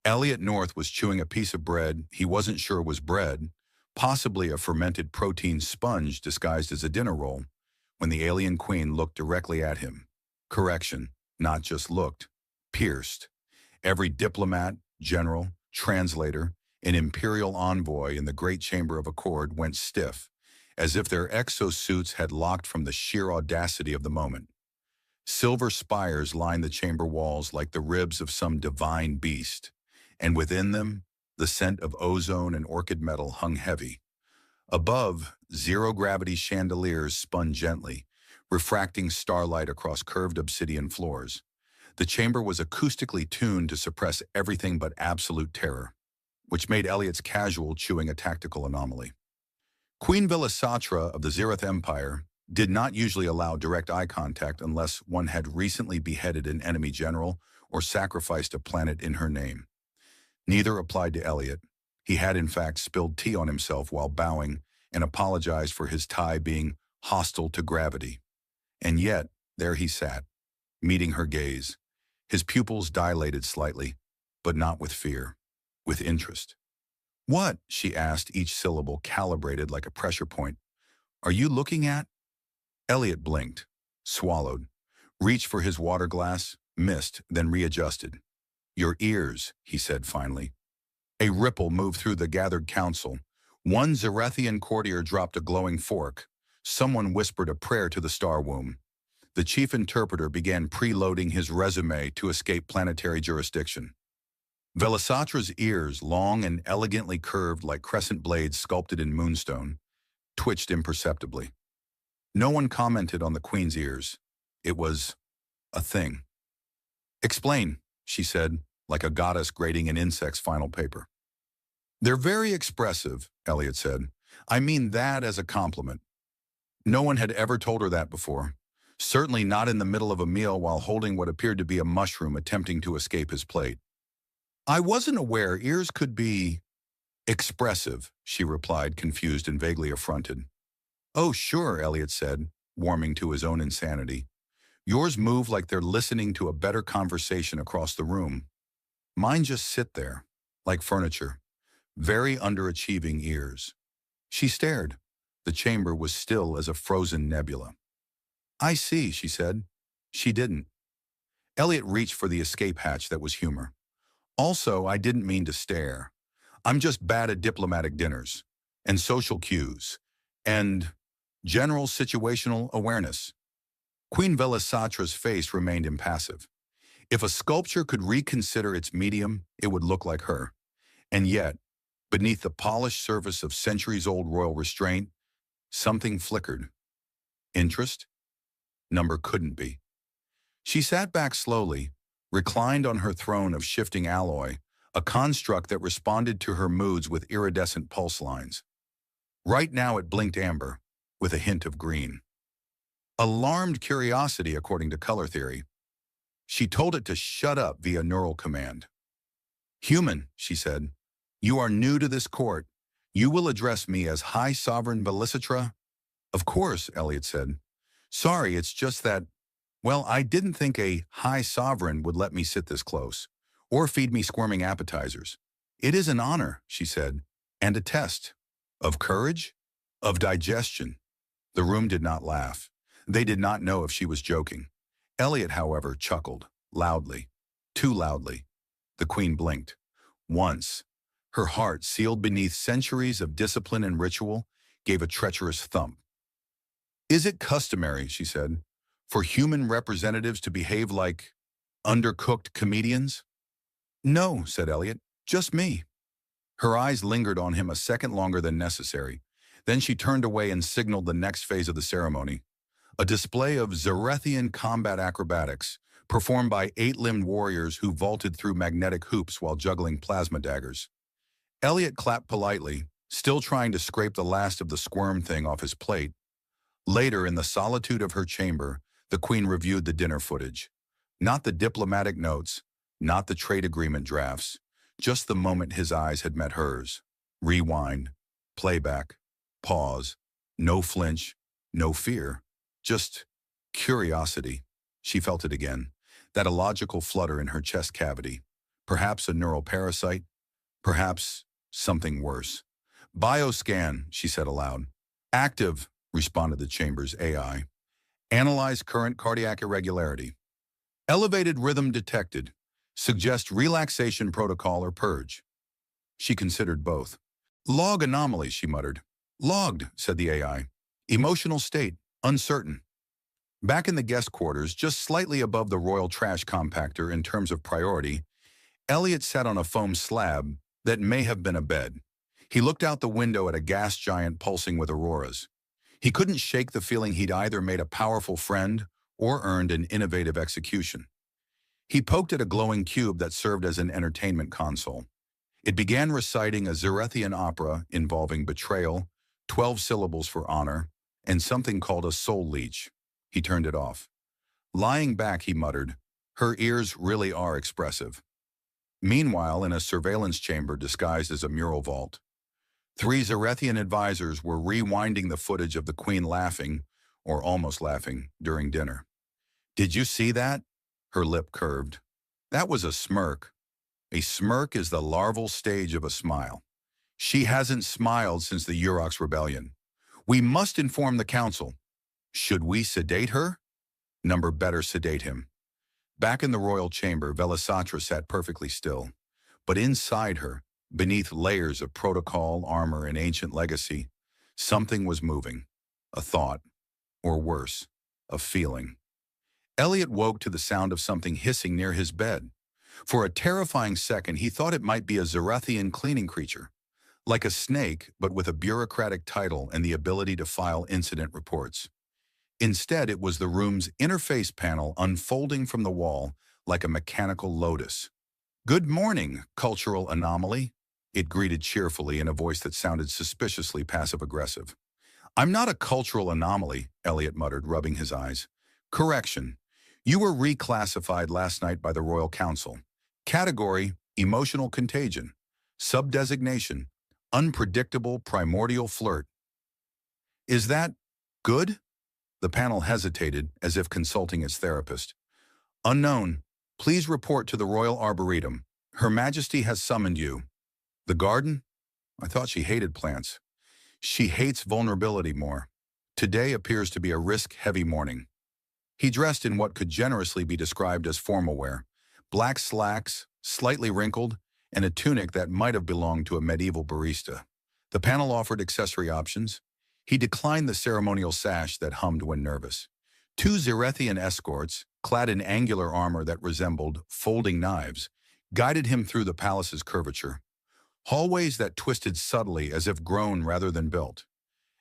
Elliot North was chewing a piece of bread he wasn't sure was bread, possibly a fermented protein sponge disguised as a dinner roll, when the alien queen looked directly at him. Correction, not just looked, pierced. Every diplomat, general, translator, and imperial envoy in the great chamber of accord went stiff, as if their exosuits had locked from the sheer audacity of the moment. Silver spires lined the chamber walls like the ribs of some divine beast, and within them, the scent of ozone and orchid metal hung heavy. Above, zero-gravity chandeliers spun gently, refracting starlight across curved obsidian floors. The chamber was acoustically tuned to suppress everything but absolute terror, which made Elliot's casual chewing a tactical anomaly. Queen Velasatra of the Zereth Empire did not usually allow direct eye contact unless one had recently beheaded an enemy general or sacrificed a planet in her name. Neither applied to Elliot. He had in fact spilled tea on himself while bowing and apologized for his tie being hostile to gravity. And yet, there he sat, meeting her gaze. His pupils dilated slightly, but not with fear, with interest. "What?" she asked, each syllable calibrated like a pressure point. "Are you looking at?" Elliot blinked, swallowed, reached for his water glass, missed, then readjusted. "Your ears," he said finally. A ripple moved through the gathered council. One Zerethian courtier dropped a glowing fork. Someone whispered a prayer to the star womb. The chief interpreter began preloading his resume to escape planetary jurisdiction. Velasatra's ears, long and elegantly curved like crescent blades sculpted in moonstone, twitched imperceptibly. No one commented on the queen's ears. It was a thing. "Explain," she said, like a goddess grading an insect's final paper. "They're very expressive," Elliot said. "I mean that as a compliment." No one had ever told her that before. Certainly not in the middle of a meal while holding what appeared to be a mushroom attempting to escape his plate. "I wasn't aware ears could be expressive," she replied, confused and vaguely affronted. "Oh, sure," Elliot said, warming to his own insanity. "Yours move like they're listening to a better conversation across the room. Mine just sit there, like furniture. Very underachieving ears." She stared. The chamber was still as a frozen nebula. "I see," she said. She didn't. Elliot reached for the escape hatch that was humor. "Also, I didn't mean to stare. I'm just bad at diplomatic dinners, and social cues, and general situational awareness." Queen Velasatra's face remained impassive. If a sculpture could reconsider its medium, it would look like her. And yet, beneath the polished surface of centuries-old royal restraint, something flickered. Interest? Number couldn't be. She sat back slowly, reclined on her throne of shifting alloy, a construct that responded to her moods with iridescent pulse lines. Right now it blinked amber, with a hint of green. Alarmed curiosity, according to color theory. She told it to shut up via neural command. "Human," she said, "you are new to this court. You will address me as High Sovereign Velisatra?" "Of course," Elliot said. "Sorry, it's just that, well, I didn't think a High Sovereign would let me sit this close, or feed me squirming appetizers. It is an honor," she said, "and a test. Of courage? Of digestion." The room did not laugh. They did not know if she was joking. Elliot, however, chuckled, loudly, too loudly. The queen blinked. Once, her heart, sealed beneath centuries of discipline and ritual, gave a treacherous thump. "Is it customary," she said, "for human representatives to behave like undercooked comedians?" "No," said Elliot, "just me." Her eyes lingered on him a second longer than necessary. Then she turned away and signaled the next phase of the ceremony. A display of Zerethian combat acrobatics, performed by 8-limbed warriors who vaulted through magnetic hoops while juggling plasma daggers. Elliot clapped politely, still trying to scrape the last of the squirm thing off his plate. Later, in the solitude of her chamber, the queen reviewed the dinner footage. Not the diplomatic notes, not the trade agreement drafts, just the moment his eyes had met hers. Rewind, playback, pause, no flinch, no fear. Just curiosity. She felt it again, that illogical flutter in her chest cavity. Perhaps a neural parasite? Perhaps something worse. Bioscan, she said aloud. Active, responded the chamber's AI. Analyze current cardiac irregularity. Elevated rhythm detected. Suggest relaxation protocol or purge. She considered both. Log anomaly, she muttered. Logged, said the AI. Emotional state, uncertain. Back in the guest quarters, just slightly above the royal trash compactor in terms of priority, Elliot sat on a foam slab that may have been a bed. He looked out the window at a gas giant pulsing with auroras. He couldn't shake the feeling he'd either made a powerful friend or earned an innovative execution. He poked at a glowing cube that served as an entertainment console. It began reciting a Zerethian opera involving betrayal, 12 syllables for honor, and something called a soul leech. He turned it off. Lying back, he muttered, her ears really are expressive. Meanwhile, in a surveillance chamber disguised as a mural vault, 3 Zerethian advisors were rewinding the footage of the Queen laughing, or almost laughing, during dinner. Did you see that? Her lip curved. That was a smirk. A smirk is the larval stage of a smile. She hasn't smiled since the Urox Rebellion. We must inform the council. Should we sedate her? Number better sedate him. Back in the royal chamber, Velasatra sat perfectly still. But inside her, beneath layers of protocol, armor, and ancient legacy, something was moving. A thought, or worse, a feeling. Elliot woke to the sound of something hissing near his bed. For a terrifying second, he thought it might be a Zerethian cleaning creature, like a snake, but with a bureaucratic title and the ability to file incident reports. Instead, it was the room's interface panel unfolding from the wall like a mechanical lotus. Good morning, cultural anomaly, it greeted cheerfully in a voice that sounded suspiciously passive-aggressive. I'm not a cultural anomaly, Elliot muttered, rubbing his eyes. Correction. You were reclassified last night by the Royal Council. Category, emotional contagion. Subdesignation, unpredictable primordial flirt. Is that good? The panel hesitated, as if consulting its therapist. Unknown. Please report to the Royal Arboretum. Her Majesty has summoned you. The garden? I thought she hated plants. She hates vulnerability more. Today appears to be a risk-heavy morning. He dressed in what could generously be described as formal wear. Black slacks, slightly wrinkled, and a tunic that might have belonged to a medieval barista. The panel offered accessory options. He declined the ceremonial sash that hummed when nervous. 2 Zerethian escorts, clad in angular armor that resembled folding knives, guided him through the palace's curvature. Hallways that twisted subtly as if grown rather than built.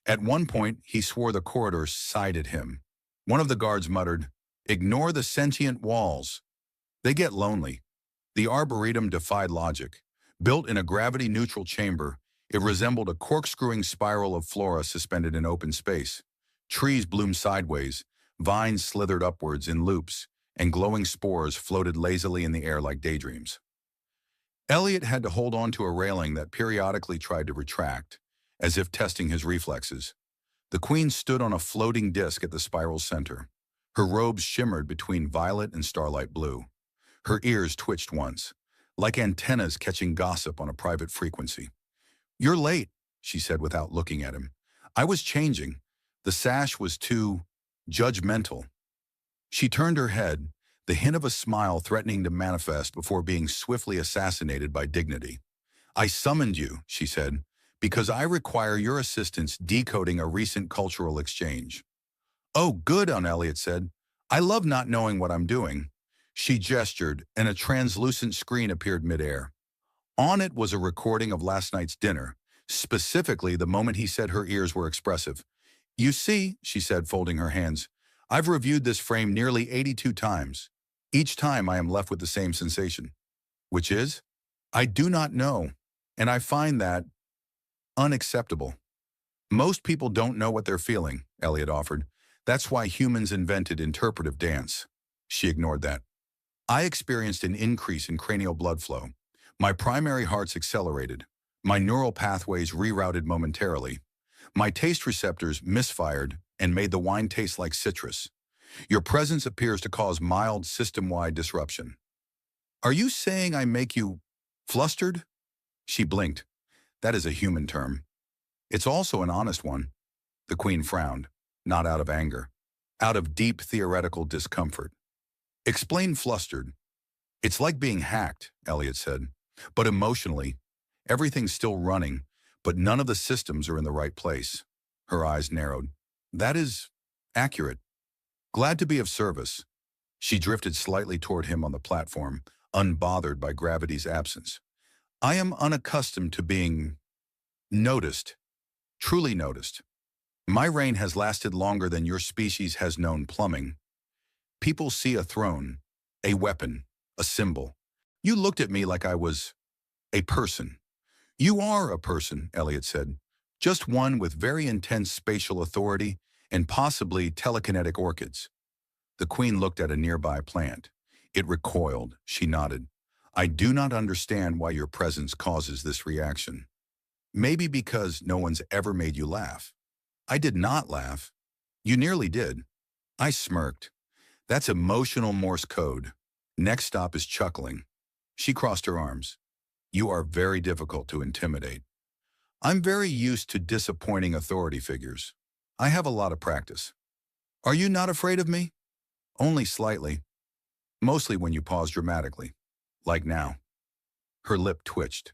At one point, he swore the corridor sighed at him. One of the guards muttered, "Ignore the sentient walls. They get lonely." The Arboretum defied logic. Built in a gravity-neutral chamber, it resembled a corkscrewing spiral of flora suspended in open space. Trees bloomed sideways, vines slithered upwards in loops, and glowing spores floated lazily in the air like daydreams. Elliot had to hold on to a railing that periodically tried to retract, as if testing his reflexes. The Queen stood on a floating disc at the spiral's center. Her robes shimmered between violet and starlight blue. Her ears twitched once, like antennas catching gossip on a private frequency. "You're late," she said without looking at him. "I was changing. The sash was too judgmental." She turned her head, the hint of a smile threatening to manifest before being swiftly assassinated by dignity. "I summoned you," she said, "because I require your assistance decoding a recent cultural exchange." "Oh, good," Elliot said. "I love not knowing what I'm doing." She gestured, and a translucent screen appeared midair. On it was a recording of last night's dinner, specifically the moment he said her ears were expressive. "You see," she said, folding her hands, "I've reviewed this frame nearly 82 times. Each time I am left with the same sensation. Which is? I do not know, and I find that unacceptable." "Most people don't know what they're feeling," Elliot offered. "That's why humans invented interpretive dance." She ignored that. "I experienced an increase in cranial blood flow. My primary hearts accelerated. My neural pathways rerouted momentarily. My taste receptors misfired and made the wine taste like citrus. Your presence appears to cause mild system-wide disruption." Are you saying I make you flustered? She blinked. That is a human term. It's also an honest one. The Queen frowned, not out of anger, out of deep theoretical discomfort. Explain flustered. It's like being hacked, Elliot said. But emotionally, everything's still running, but none of the systems are in the right place. Her eyes narrowed. That is accurate. Glad to be of service. She drifted slightly toward him on the platform, unbothered by gravity's absence. I am unaccustomed to being noticed, truly noticed. My reign has lasted longer than your species has known plumbing. People see a throne, a weapon, a symbol. You looked at me like I was a person. You are a person, Elliot said. Just one with very intense spatial authority and possibly telekinetic orchids. The Queen looked at a nearby plant. It recoiled. She nodded. I do not understand why your presence causes this reaction. Maybe because no one's ever made you laugh. I did not laugh. You nearly did. I smirked. That's emotional Morse code. Next stop is chuckling. She crossed her arms. You are very difficult to intimidate. I'm very used to disappointing authority figures. I have a lot of practice. Are you not afraid of me? Only slightly. Mostly when you pause dramatically. Like now. Her lip twitched.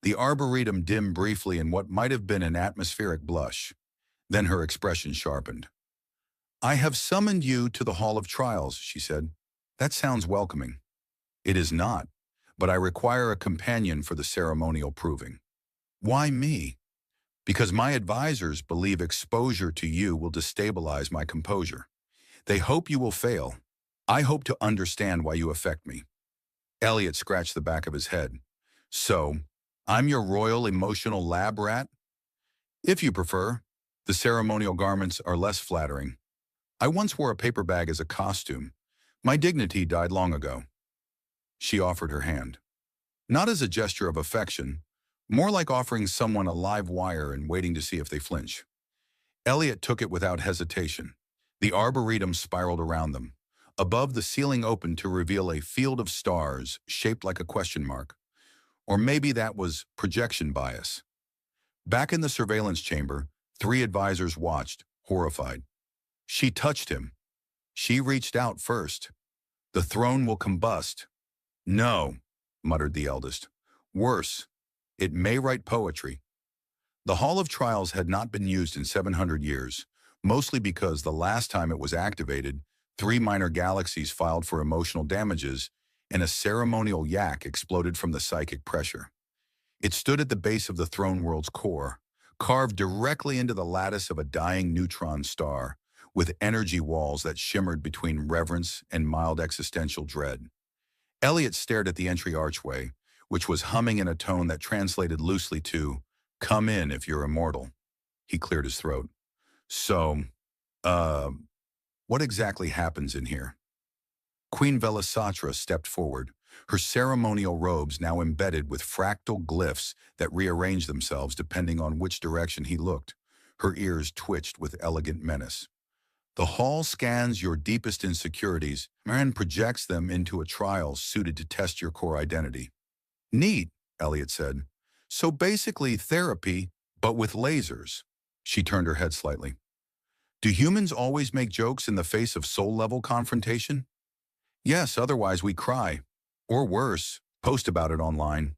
The arboretum dimmed briefly in what might have been an atmospheric blush. Then her expression sharpened. I have summoned you to the Hall of Trials, she said. That sounds welcoming. It is not, but I require a companion for the ceremonial proving. Why me? Because my advisors believe exposure to you will destabilize my composure. They hope you will fail. I hope to understand why you affect me. Elliot scratched the back of his head. So, I'm your royal emotional lab rat? If you prefer, the ceremonial garments are less flattering. I once wore a paper bag as a costume. My dignity died long ago. She offered her hand. Not as a gesture of affection, more like offering someone a live wire and waiting to see if they flinch. Elliot took it without hesitation. The arboretum spiraled around them. Above, the ceiling opened to reveal a field of stars shaped like a question mark. Or maybe that was projection bias. Back in the surveillance chamber, 3 advisors watched, horrified. She touched him. She reached out first. The throne will combust. No, muttered the eldest. Worse, it may write poetry. The Hall of Trials had not been used in 700 years, mostly because the last time it was activated, 3 minor galaxies filed for emotional damages, and a ceremonial yak exploded from the psychic pressure. It stood at the base of the throne world's core, carved directly into the lattice of a dying neutron star, with energy walls that shimmered between reverence and mild existential dread. Elliot stared at the entry archway, which was humming in a tone that translated loosely to, "Come in if you're immortal." He cleared his throat. So, what exactly happens in here? Queen Velasatra stepped forward, her ceremonial robes now embedded with fractal glyphs that rearranged themselves depending on which direction he looked. Her ears twitched with elegant menace. The hall scans your deepest insecurities and projects them into a trial suited to test your core identity. Neat, Elliot said. So basically therapy, but with lasers. She turned her head slightly. Do humans always make jokes in the face of soul-level confrontation? Yes, otherwise we cry. Or worse, post about it online.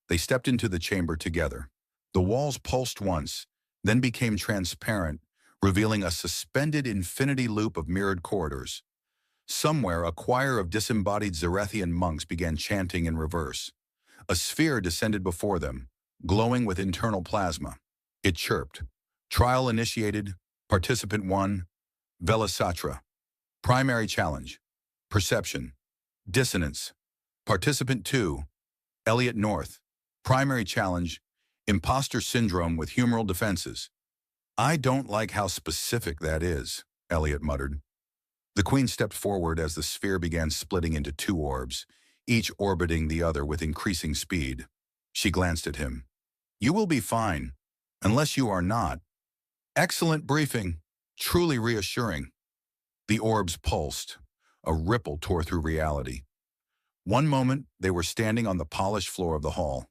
They stepped into the chamber together. The walls pulsed once, then became transparent, revealing a suspended infinity loop of mirrored corridors. Somewhere, a choir of disembodied Zerethian monks began chanting in reverse. A sphere descended before them, glowing with internal plasma. It chirped. Trial initiated. Participant 1, Velasatra. Primary challenge. Perception. Dissonance. Participant 2, Elliot North. Primary challenge. Imposter syndrome with humoral defenses. I don't like how specific that is, Elliot muttered. The Queen stepped forward as the sphere began splitting into 2 orbs, each orbiting the other with increasing speed. She glanced at him. You will be fine, unless you are not. Excellent briefing, truly reassuring. The orbs pulsed. A ripple tore through reality. One moment, they were standing on the polished floor of the hall.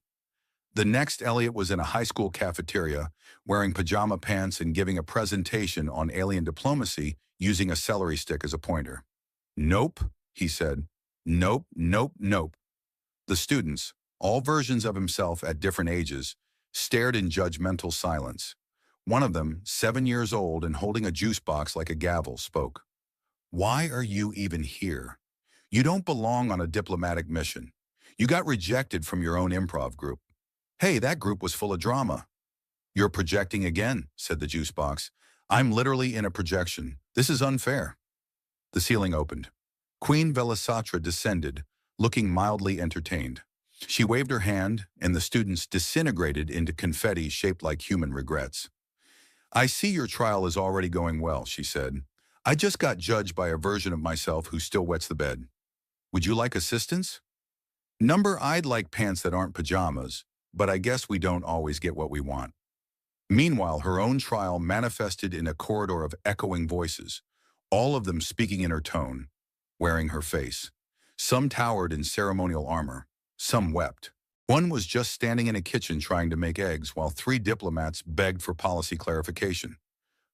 The next, Elliot was in a high school cafeteria, wearing pajama pants and giving a presentation on alien diplomacy using a celery stick as a pointer. "Nope," he said. "Nope, nope, nope." The students, all versions of himself at different ages, stared in judgmental silence. One of them, 7 years old and holding a juice box like a gavel, spoke. "Why are you even here? You don't belong on a diplomatic mission. You got rejected from your own improv group. Hey, that group was full of drama." "You're projecting again," said the juice box. "I'm literally in a projection. This is unfair." The ceiling opened. Queen Velasatra descended, looking mildly entertained. She waved her hand, and the students disintegrated into confetti shaped like human regrets. "I see your trial is already going well," she said. "I just got judged by a version of myself who still wets the bed. Would you like assistance?" "Number, I'd like pants that aren't pajamas, but I guess we don't always get what we want." Meanwhile, her own trial manifested in a corridor of echoing voices, all of them speaking in her tone, wearing her face. Some towered in ceremonial armor. Some wept. One was just standing in a kitchen trying to make eggs while 3 diplomats begged for policy clarification.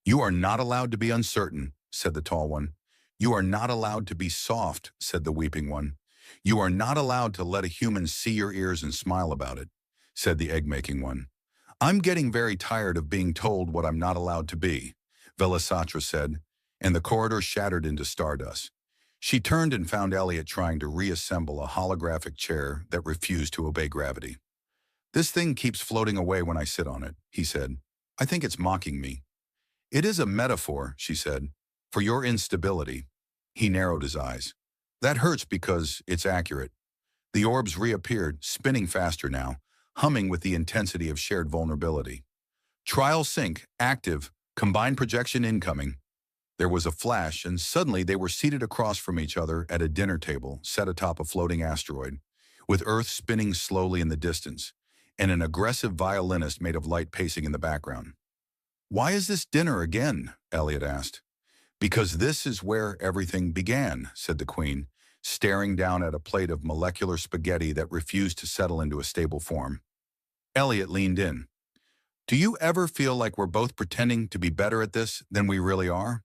"You are not allowed to be uncertain," said the tall one. "You are not allowed to be soft," said the weeping one. "You are not allowed to let a human see your ears and smile about it," said the egg-making one. "I'm getting very tired of being told what I'm not allowed to be," Velasatra said, and the corridor shattered into stardust. She turned and found Elliot trying to reassemble a holographic chair that refused to obey gravity. "This thing keeps floating away when I sit on it," he said. "I think it's mocking me." "It is a metaphor," she said, "for your instability." He narrowed his eyes. "That hurts because it's accurate." The orbs reappeared, spinning faster now, humming with the intensity of shared vulnerability. "Trial sync, active, combined projection incoming." There was a flash, and suddenly they were seated across from each other at a dinner table set atop a floating asteroid, with Earth spinning slowly in the distance, and an aggressive violinist made of light pacing in the background. "Why is this dinner again?" Elliot asked. "Because this is where everything began," said the Queen, staring down at a plate of molecular spaghetti that refused to settle into a stable form. Elliot leaned in. "Do you ever feel like we're both pretending to be better at this than we really are?"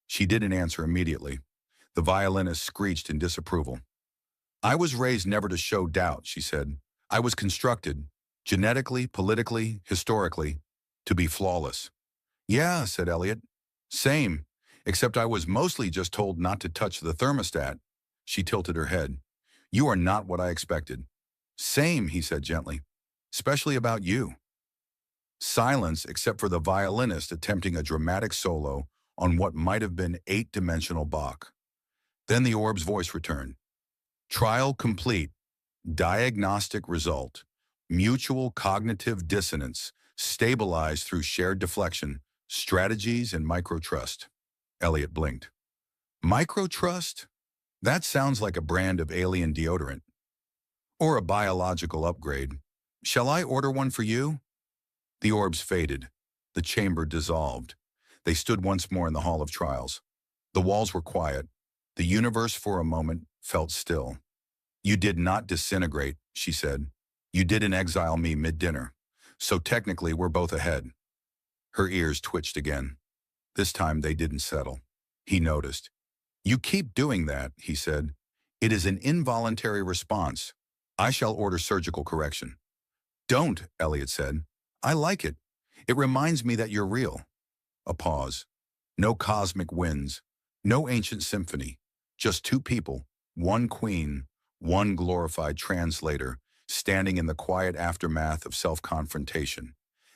She didn't answer immediately. The violinist screeched in disapproval. "I was raised never to show doubt," she said. "I was constructed, genetically, politically, historically, to be flawless." "Yeah," said Elliot. "Same, except I was mostly just told not to touch the thermostat." She tilted her head. "You are not what I expected." "Same," he said gently. "Especially about you." Silence, except for the violinist attempting a dramatic solo on what might have been 8-dimensional Bach. Then the orb's voice returned. "Trial complete. Diagnostic result. Mutual cognitive dissonance, stabilized through shared deflection, strategies, and microtrust." Elliot blinked. "Microtrust? That sounds like a brand of alien deodorant. Or a biological upgrade. Shall I order one for you?" The orbs faded. The chamber dissolved. They stood once more in the Hall of Trials. The walls were quiet. The universe, for a moment, felt still. "You did not disintegrate," she said. "You didn't exile me mid-dinner. So technically, we're both ahead." Her ears twitched again. This time, they didn't settle. He noticed. "You keep doing that," he said. "It is an involuntary response. I shall order surgical correction." "Don't," Elliot said. "I like it. It reminds me that you're real." A pause. No cosmic winds. No ancient symphony. Just 2 people, one queen, one glorified translator, standing in the quiet aftermath of self-confrontation.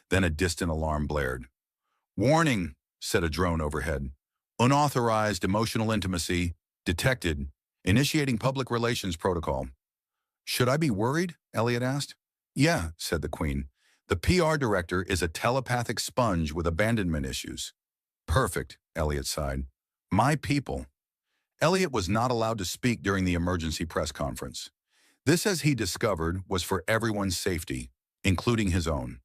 Then a distant alarm blared. "Warning," said a drone overhead. "Unauthorized emotional intimacy detected. Initiating public relations protocol." "Should I be worried?" Elliot asked. "Yeah," said the Queen. "The PR director is a telepathic sponge with abandonment issues." "Perfect," Elliot sighed. "My people." Elliot was not allowed to speak during the emergency press conference. This, as he discovered, was for everyone's safety, including his own.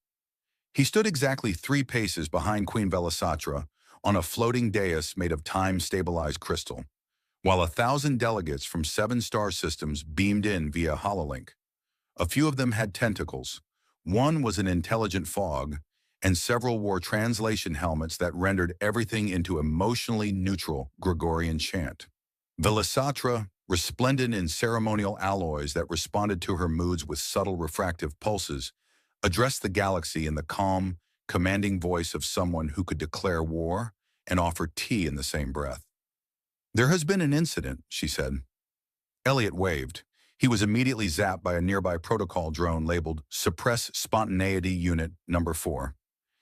He stood exactly 3 paces behind Queen Velasatra on a floating dais made of time-stabilized crystal. while 1,000 delegates from 7 star systems beamed in via hololink. A few of them had tentacles. One was an intelligent fog, and several wore translation helmets that rendered everything into emotionally neutral Gregorian chant. Velasatra, resplendent in ceremonial alloys that responded to her moods with subtle refractive pulses, addressed the galaxy in the calm, commanding voice of someone who could declare war and offer tea in the same breath. "There has been an incident," she said. Elliot waved. He was immediately zapped by a nearby protocol drone labeled Suppress Spontaneity Unit Number 4.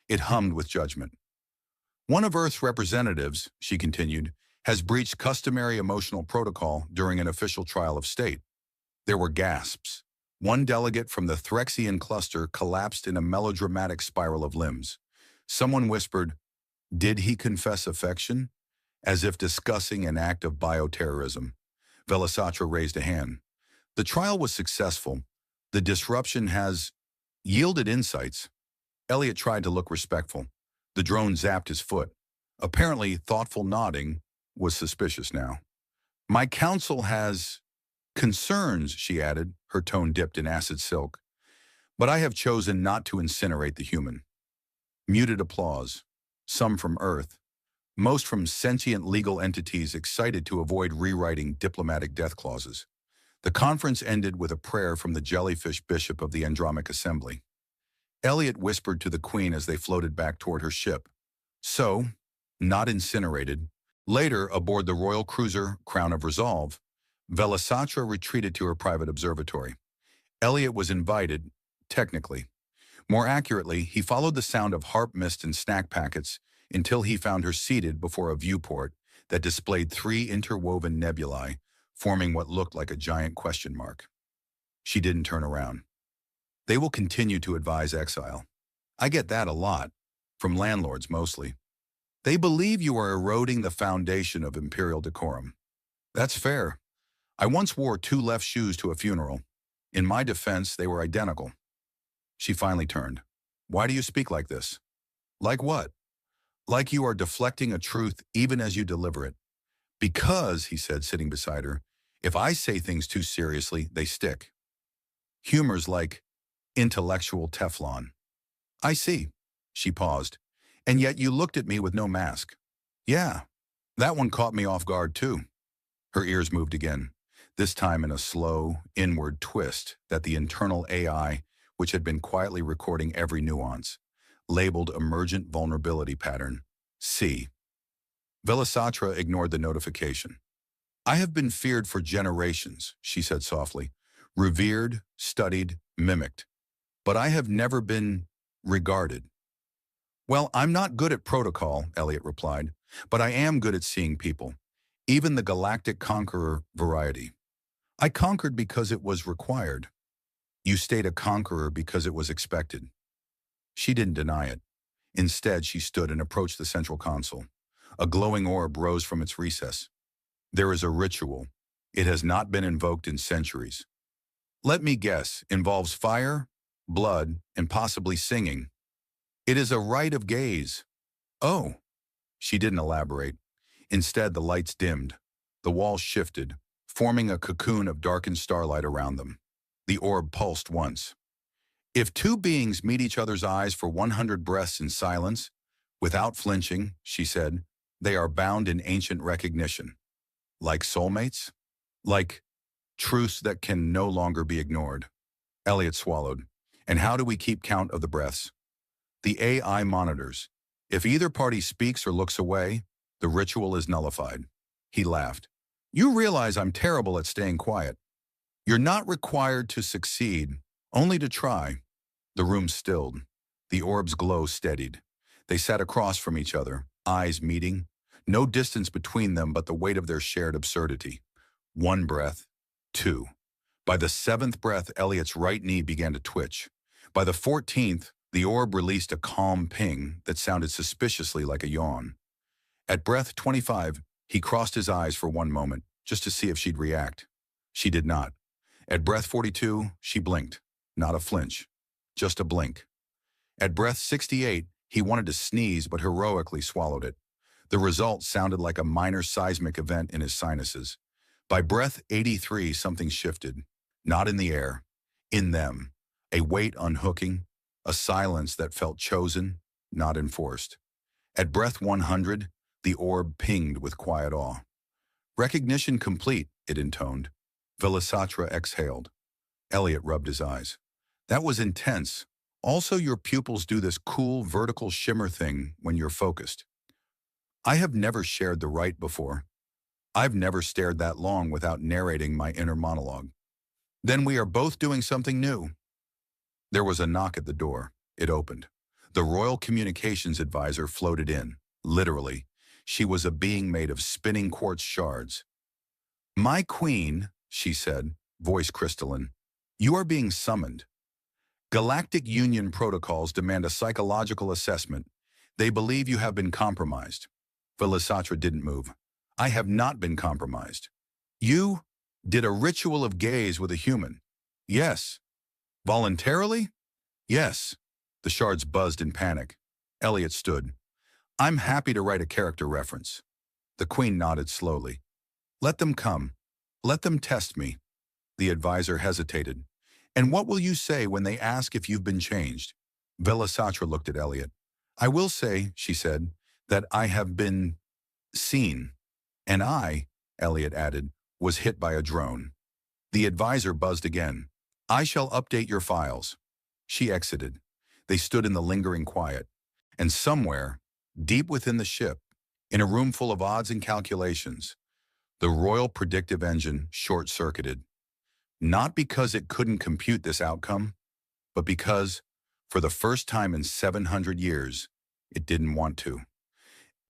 It hummed with judgment. "One of Earth's representatives," she continued, "has breached customary emotional protocol during an official trial of state." There were gasps. One delegate from the Threxian cluster collapsed in a melodramatic spiral of limbs. Someone whispered, "Did he confess affection?" as if discussing an act of bioterrorism. Velasatra raised a hand. "The trial was successful. The disruption has yielded insights." Elliot tried to look respectful. The drone zapped his foot. Apparently, thoughtful nodding was suspicious now. "My counsel has concerns," she added, her tone dipped in acid silk. "But I have chosen not to incinerate the human." Muted applause. Some from Earth. Most from sentient legal entities excited to avoid rewriting diplomatic death clauses. The conference ended with a prayer from the jellyfish bishop of the Andromic Assembly. Elliot whispered to the Queen as they floated back toward her ship. So, not incinerated. Later, aboard the royal cruiser Crown of Resolve, Velasatra retreated to her private observatory. Elliot was invited, technically. More accurately, he followed the sound of harp mist and snack packets until he found her seated before a viewport that displayed 3 interwoven nebulae, forming what looked like a giant question mark. She didn't turn around. "They will continue to advise exile. I get that a lot, from landlords mostly. They believe you are eroding the foundation of imperial decorum. That's fair. I once wore 2 left shoes to a funeral. In my defense, they were identical." She finally turned. "Why do you speak like this?" "Like what?" "Like you are deflecting a truth even as you deliver it." "Because," he said, sitting beside her, "if I say things too seriously, they stick. Humor's like intellectual Teflon." "I see." She paused. "And yet you looked at me with no mask." "Yeah, that one caught me off guard too." Her ears moved again, this time in a slow, inward twist that the internal AI, which had been quietly recording every nuance, labeled Emergent Vulnerability Pattern, C. Velasatra ignored the notification. "I have been feared for generations," she said softly. "Revered, studied, mimicked. But I have never been regarded." "Well, I'm not good at protocol," Elliot replied, "but I am good at seeing people, even the galactic conqueror variety. I conquered because it was required. You stayed a conqueror because it was expected." She didn't deny it. Instead, she stood and approached the central console. A glowing orb rose from its recess. "There is a ritual. It has not been invoked in centuries. Let me guess, involves fire, blood, and possibly singing. It is a rite of gaze." "Oh." She didn't elaborate. Instead, the lights dimmed. The walls shifted, forming a cocoon of darkened starlight around them. The orb pulsed once. "If 2 beings meet each other's eyes for 100 breaths in silence, without flinching," she said, "they are bound in ancient recognition. Like soulmates? Like truths that can no longer be ignored." Elliot swallowed. "And how do we keep count of the breaths?" "The AI monitors. If either party speaks or looks away, the ritual is nullified." He laughed. "You realize I'm terrible at staying quiet. You're not required to succeed, only to try." The room stilled. The orb's glow steadied. They sat across from each other, eyes meeting. No distance between them but the weight of their shared absurdity. 1 breath. 2. By the 7th breath, Elliot's right knee began to twitch. By the 14th, the orb released a calm ping that sounded suspiciously like a yawn. At breath 25, he crossed his eyes for 1 moment, just to see if she'd react. She did not. At breath 42, she blinked. Not a flinch. Just a blink. At breath 68, he wanted to sneeze but heroically swallowed it. The result sounded like a minor seismic event in his sinuses. By breath 83, something shifted. Not in the air, in them. A weight unhooking, a silence that felt chosen, not enforced. At breath 100, the orb pinged with quiet awe. Recognition complete, it intoned. Velasatra exhaled. Elliot rubbed his eyes. That was intense. Also, your pupils do this cool vertical shimmer thing when you're focused. I have never shared the right before. I've never stared that long without narrating my inner monologue. Then we are both doing something new. There was a knock at the door. It opened. The Royal Communications Advisor floated in. Literally, she was a being made of spinning quartz shards. My queen, she said, voice crystalline, you are being summoned. Galactic Union protocols demand a psychological assessment. They believe you have been compromised. Velasatra didn't move. I have not been compromised. You did a ritual of gaze with a human. Yes. Voluntarily? Yes. The shards buzzed in panic. Elliot stood. I'm happy to write a character reference. The Queen nodded slowly. Let them come. Let them test me. The advisor hesitated. And what will you say when they ask if you've been changed? Velasatra looked at Elliot. I will say, she said, that I have been seen. And I, Elliot added, was hit by a drone. The advisor buzzed again. I shall update your files. She exited. They stood in the lingering quiet. And somewhere, deep within the ship, in a room full of odds and calculations, the Royal Predictive Engine short-circuited. Not because it couldn't compute this outcome, but because, for the first time in 700 years, it didn't want to.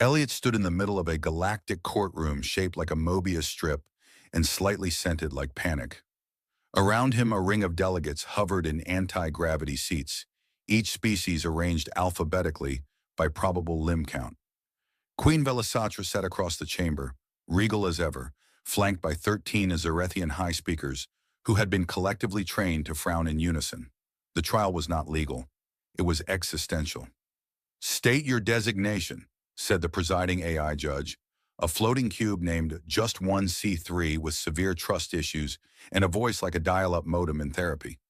Elliot stood in the middle of a galactic courtroom shaped like a Mobius strip and slightly scented like panic. Around him, a ring of delegates hovered in anti-gravity seats, each species arranged alphabetically by probable limb count. Queen Velasatra sat across the chamber, regal as ever, flanked by 13 Azarethian high speakers who had been collectively trained to frown in unison. The trial was not legal. It was existential. State your designation, said the presiding AI judge, a floating cube named Just 1C3 with severe trust issues and a voice like a dial-up modem in therapy.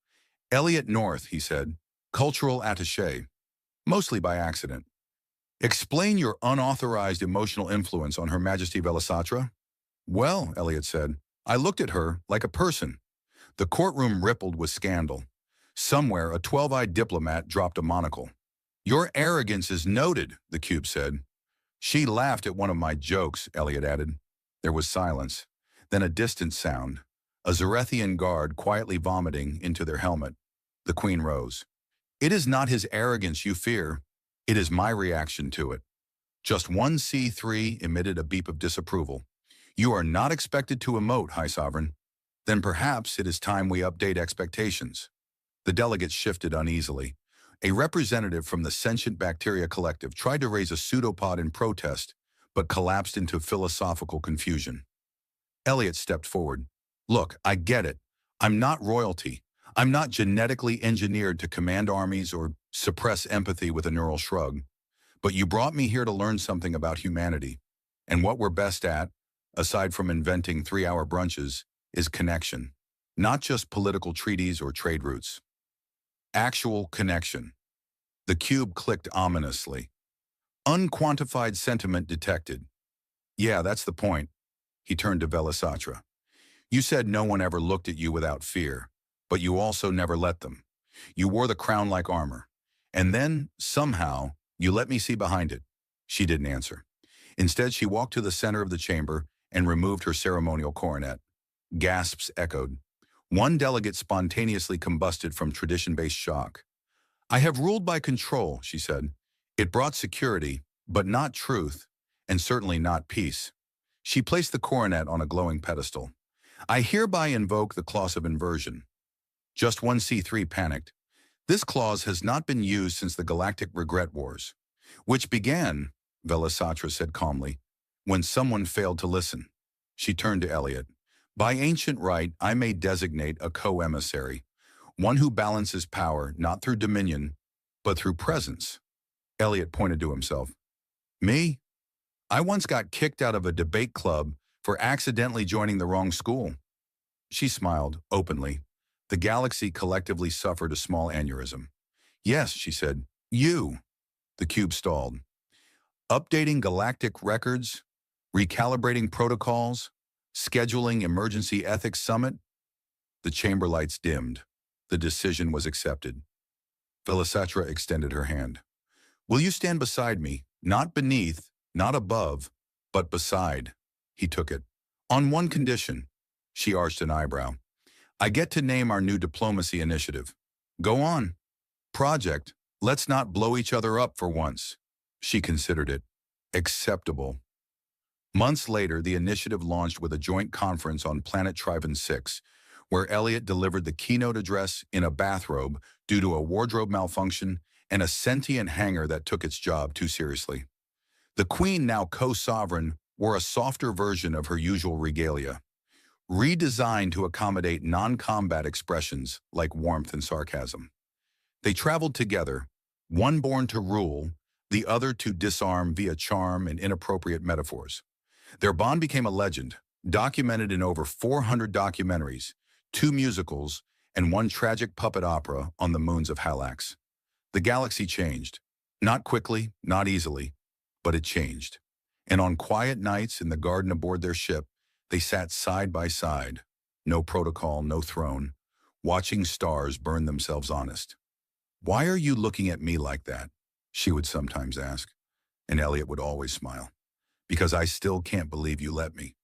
Elliot North, he said, cultural attaché, mostly by accident. Explain your unauthorized emotional influence on Her Majesty Velasatra. Well, Elliot said, I looked at her like a person. The courtroom rippled with scandal. Somewhere, a 12-eyed diplomat dropped a monocle. Your arrogance is noted, the cube said. She laughed at one of my jokes, Elliot added. There was silence. Then a distant sound. A Zarethian guard quietly vomiting into their helmet. The Queen rose. It is not his arrogance you fear. It is my reaction to it. Just 1C3 emitted a beep of disapproval. You are not expected to emote, High Sovereign. Then perhaps it is time we update expectations. The delegates shifted uneasily. A representative from the Sentient Bacteria Collective tried to raise a pseudopod in protest, but collapsed into philosophical confusion. Elliot stepped forward. Look, I get it. I'm not royalty. I'm not genetically engineered to command armies or suppress empathy with a neural shrug. But you brought me here to learn something about humanity. And what we're best at, aside from inventing 3-hour brunches, is connection. Not just political treaties or trade routes. Actual connection. The cube clicked ominously. Unquantified sentiment detected. Yeah, that's the point. He turned to Velasatra. You said no one ever looked at you without fear, but you also never let them. You wore the crown like armor. And then, somehow, you let me see behind it. She didn't answer. Instead, she walked to the center of the chamber and removed her ceremonial coronet. Gasps echoed. One delegate spontaneously combusted from tradition-based shock. I have ruled by control, she said. It brought security, but not truth, and certainly not peace. She placed the coronet on a glowing pedestal. I hereby invoke the clause of inversion. Just 1C3 panicked. This clause has not been used since the Galactic Regret Wars, which began, Velasatra said calmly, when someone failed to listen. She turned to Elliot. By ancient right, I may designate a co-emissary, one who balances power not through dominion, but through presence. Elliot pointed to himself. Me? I once got kicked out of a debate club for accidentally joining the wrong school. She smiled, openly. The galaxy collectively suffered a small aneurysm. Yes, she said. You. The cube stalled. Updating galactic records, recalibrating protocols, scheduling emergency ethics summit. The chamber lights dimmed. The decision was accepted. Velisatra extended her hand. Will you stand beside me, not beneath, not above, but beside? He took it. On one condition. She arched an eyebrow. I get to name our new diplomacy initiative. Go on. Project, let's not blow each other up for once. She considered it. Acceptable. Months later, the initiative launched with a joint conference on planet Trivan 6, where Elliot delivered the keynote address in a bathrobe due to a wardrobe malfunction and a sentient hangar that took its job too seriously. The Queen, now co-sovereign, wore a softer version of her usual regalia, redesigned to accommodate non-combat expressions like warmth and sarcasm. They traveled together, one born to rule, the other to disarm via charm and inappropriate metaphors. Their bond became a legend, documented in over 400 documentaries, 2 musicals, and 1 tragic puppet opera on the moons of Halax. The galaxy changed. Not quickly, not easily, but it changed. And on quiet nights in the garden aboard their ship, they sat side by side, no protocol, no throne, watching stars burn themselves honest. Why are you looking at me like that? She would sometimes ask, and Elliot would always smile. Because I still can't believe you let me.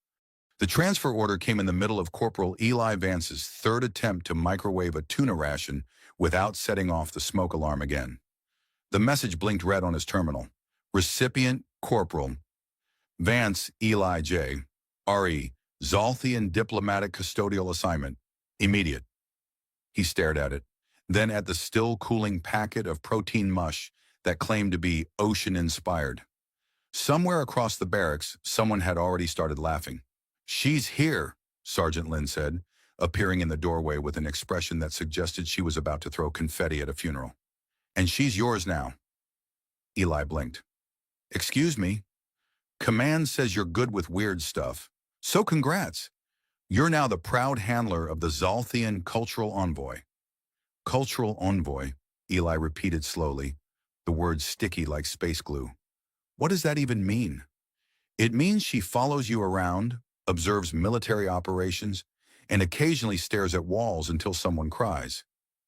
The transfer order came in the middle of Corporal Eli Vance's 3rd attempt to microwave a tuna ration without setting off the smoke alarm again. The message blinked red on his terminal. Recipient, Corporal Vance Eli J. R.E. Zolthian Diplomatic Custodial Assignment. Immediate. He stared at it, then at the still-cooling packet of protein mush that claimed to be ocean-inspired. Somewhere across the barracks, someone had already started laughing. She's here, Sergeant Lynn said, appearing in the doorway with an expression that suggested she was about to throw confetti at a funeral. And she's yours now. Eli blinked. Excuse me? Command says you're good with weird stuff. So congrats. You're now the proud handler of the Zolthian Cultural Envoy. Cultural Envoy, Eli repeated slowly, the words sticky like space glue. What does that even mean? It means she follows you around, observes military operations, and occasionally stares at walls until someone cries.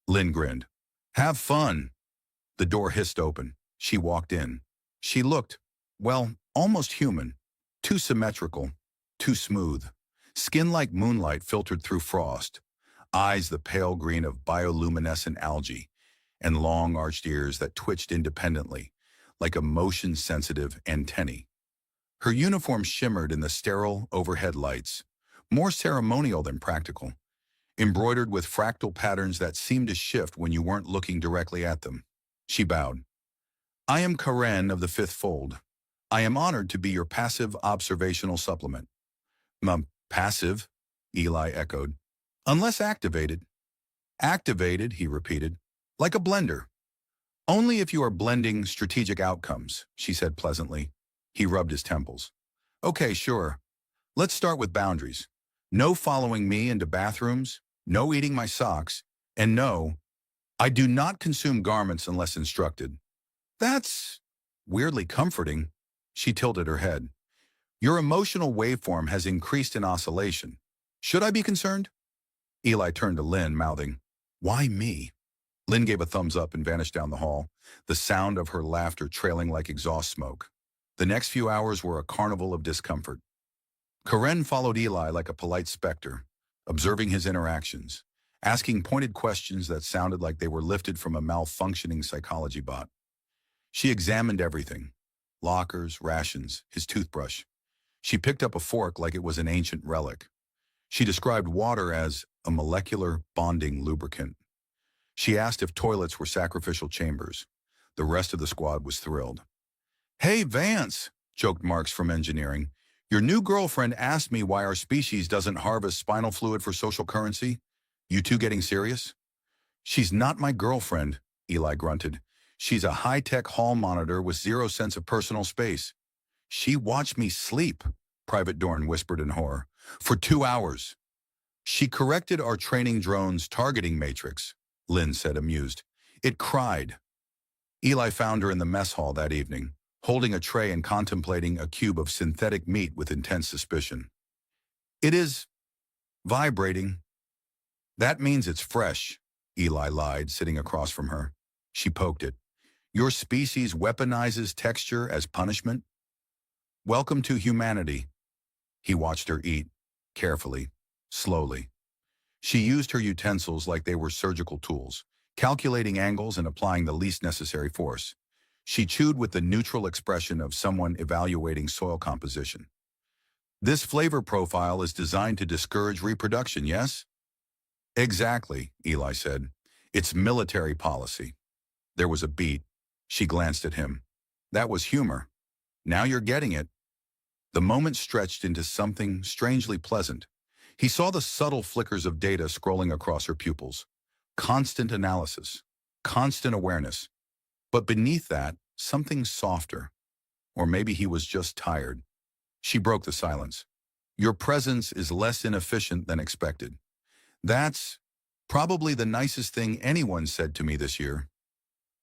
Lynn grinned. Have fun. The door hissed open. She walked in. She looked, well, almost human, too symmetrical, too smooth. Skin like moonlight filtered through frost, eyes the pale green of bioluminescent algae, and long arched ears that twitched independently, like a motion-sensitive antennae. Her uniform shimmered in the sterile overhead lights, more ceremonial than practical, embroidered with fractal patterns that seemed to shift when you weren't looking directly at them. She bowed. I am Karen of the 5th Fold. I am honored to be your passive observational supplement. Passive? Eli echoed. Unless activated. Activated, he repeated, like a blender. Only if you are blending strategic outcomes, she said pleasantly. He rubbed his temples. Okay, sure. Let's start with boundaries. No following me into bathrooms, no eating my socks, and no, I do not consume garments unless instructed. That's weirdly comforting. She tilted her head. Your emotional waveform has increased in oscillation. Should I be concerned? Eli turned to Lynn, mouthing, Why me? Lynn gave a thumbs up and vanished down the hall, the sound of her laughter trailing like exhaust smoke. The next few hours were a carnival of discomfort. Karen followed Eli like a polite specter, observing his interactions, asking pointed questions that sounded like they were lifted from a malfunctioning psychology bot. She examined everything, lockers, rations, his toothbrush. She picked up a fork like it was an ancient relic. She described water as a molecular bonding lubricant. She asked if toilets were sacrificial chambers. The rest of the squad was thrilled. Hey, Vance, joked Marks from engineering. Your new girlfriend asked me why our species doesn't harvest spinal fluid for social currency. You two getting serious? She's not my girlfriend, Eli grunted. She's a high-tech hall monitor with zero sense of personal space. She watched me sleep, Private Dorn whispered in horror. For 2 hours. She corrected our training drone's targeting matrix, Lynn said, amused. It cried. Eli found her in the mess hall that evening, holding a tray and contemplating a cube of synthetic meat with intense suspicion. It is vibrating. That means it's fresh, Eli lied, sitting across from her. She poked it. Your species weaponizes texture as punishment? Welcome to humanity. He watched her eat, carefully, slowly. She used her utensils like they were surgical tools, calculating angles and applying the least necessary force. She chewed with the neutral expression of someone evaluating soil composition. This flavor profile is designed to discourage reproduction, yes? Exactly, Eli said. It's military policy. There was a beat. She glanced at him. That was humor. Now you're getting it. The moment stretched into something strangely pleasant. He saw the subtle flickers of data scrolling across her pupils. Constant analysis. Constant awareness. But beneath that, something softer. Or maybe he was just tired. She broke the silence. Your presence is less inefficient than expected. That's probably the nicest thing anyone said to me this year.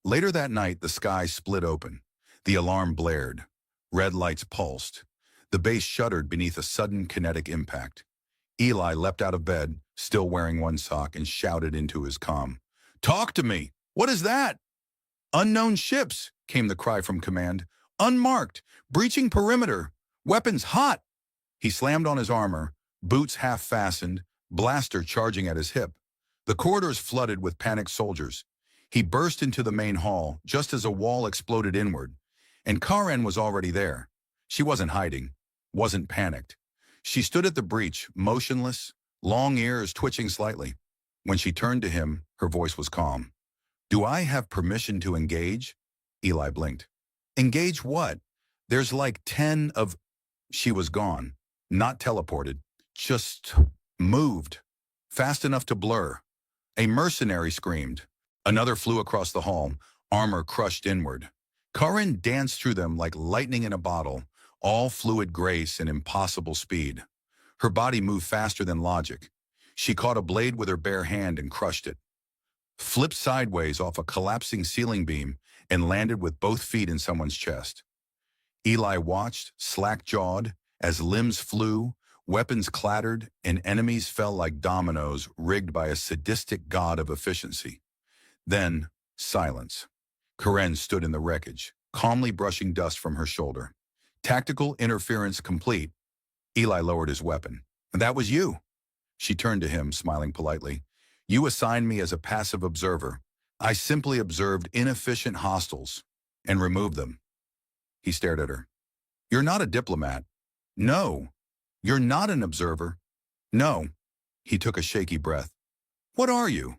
Later that night, the sky split open. The alarm blared. Red lights pulsed. The base shuddered beneath a sudden kinetic impact. Eli leapt out of bed, still wearing one sock, and shouted into his comm. Talk to me! What is that? Unknown ships, came the cry from command. Unmarked, breaching perimeter, weapons hot. He slammed on his armor, boots half fastened, blaster charging at his hip. The corridors flooded with panicked soldiers. He burst into the main hall just as a wall exploded inward. And Karen was already there. She wasn't hiding, wasn't panicked. She stood at the breach, motionless, long ears twitching slightly. When she turned to him, her voice was calm. Do I have permission to engage? Eli blinked. Engage what? There's like 10 of... She was gone, not teleported, just moved, fast enough to blur. A mercenary screamed. Another flew across the hall, armor crushed inward. Karen danced through them like lightning in a bottle, all fluid grace and impossible speed. Her body moved faster than logic. She caught a blade with her bare hand and crushed it. Flipped sideways off a collapsing ceiling beam and landed with both feet in someone's chest. Eli watched, slack-jawed, as limbs flew, weapons clattered, and enemies fell like dominoes rigged by a sadistic god of efficiency. Then, silence. Karen stood in the wreckage, calmly brushing dust from her shoulder. Tactical interference complete. Eli lowered his weapon. That was you. She turned to him, smiling politely. You assigned me as a passive observer. I simply observed inefficient hostiles and removed them. He stared at her. You're not a diplomat. No. You're not an observer. No. He took a shaky breath. What are you?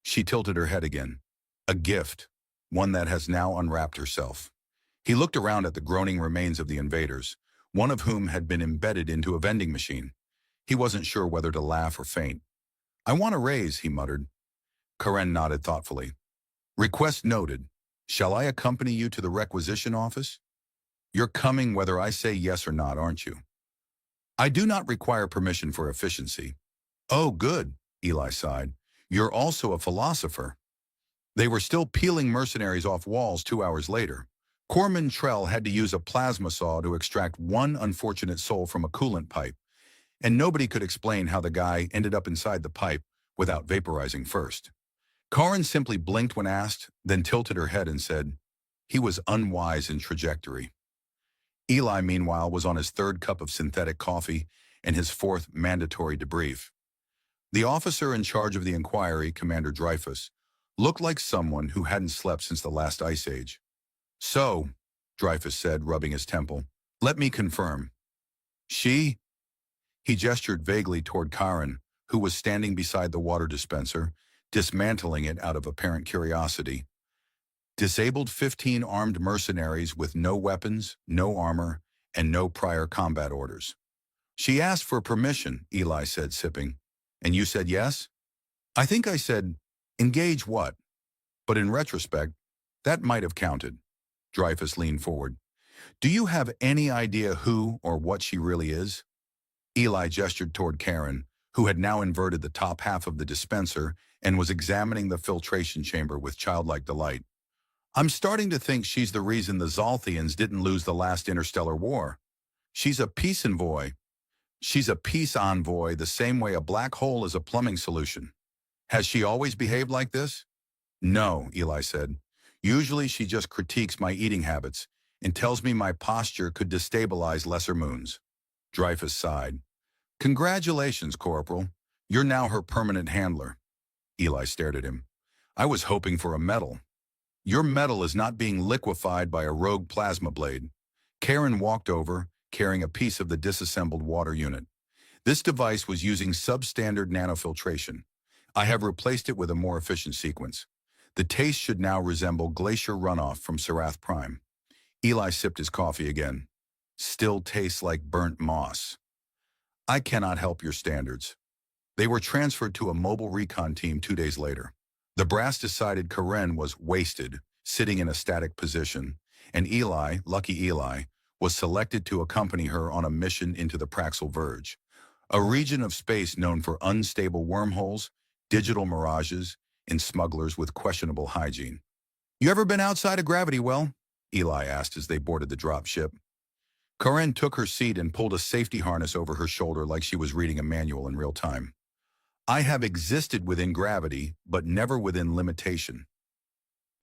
She tilted her head again. A gift, one that has now unwrapped herself. He looked around at the groaning remains of the invaders, one of whom had been embedded into a vending machine. He wasn't sure whether to laugh or faint. I want a raise, he muttered. Karen nodded thoughtfully. Request noted. Shall I accompany you to the requisition office? You're coming whether I say yes or not, aren't you? I do not require permission for efficiency. Oh, good, Eli sighed. You're also a philosopher. They were still peeling mercenaries off walls 2 hours later. Corman Trell had to use a plasma saw to extract one unfortunate soul from a coolant pipe, and nobody could explain how the guy ended up inside the pipe without vaporizing first. Karen simply blinked when asked, then tilted her head and said, he was unwise in trajectory. Eli, meanwhile, was on his third cup of synthetic coffee and his fourth mandatory debrief. The officer in charge of the inquiry, Commander Dreyfus, looked like someone who hadn't slept since the last ice age. So, Dreyfus said, rubbing his temple, let me confirm. She? He gestured vaguely toward Karen, who was standing beside the water dispenser, dismantling it out of apparent curiosity. Disabled 15 armed mercenaries with no weapons, no armor, and no prior combat orders. She asked for permission, Eli said, sipping. And you said yes? I think I said, engage what? But in retrospect, that might have counted. Dreyfus leaned forward. Do you have any idea who or what she really is? Eli gestured toward Karen, who had now inverted the top half of the dispenser and was examining the filtration chamber with childlike delight. I'm starting to think she's the reason the Zolthians didn't lose the last interstellar war. She's a peace envoy. She's a peace envoy the same way a black hole is a plumbing solution. Has she always behaved like this? No, Eli said. Usually she just critiques my eating habits and tells me my posture could destabilize lesser moons. Dreyfus sighed. Congratulations, Corporal. You're now her permanent handler. Eli stared at him. I was hoping for a medal. Your medal is not being liquefied by a rogue plasma blade. Karen walked over, carrying a piece of the disassembled water unit. This device was using substandard nanofiltration. I have replaced it with a more efficient sequence. The taste should now resemble glacier runoff from Sarath Prime. Eli sipped his coffee again. Still tastes like burnt moss. I cannot help your standards. They were transferred to a mobile recon team 2 days later. The brass decided Karen was wasted, sitting in a static position, and Eli, lucky Eli, was selected to accompany her on a mission into the Praxel Verge, a region of space known for unstable wormholes, digital mirages, and smugglers with questionable hygiene. You ever been outside of gravity well? Eli asked as they boarded the drop ship. Karen took her seat and pulled a safety harness over her shoulder like she was reading a manual in real time. I have existed within gravity, but never within limitation.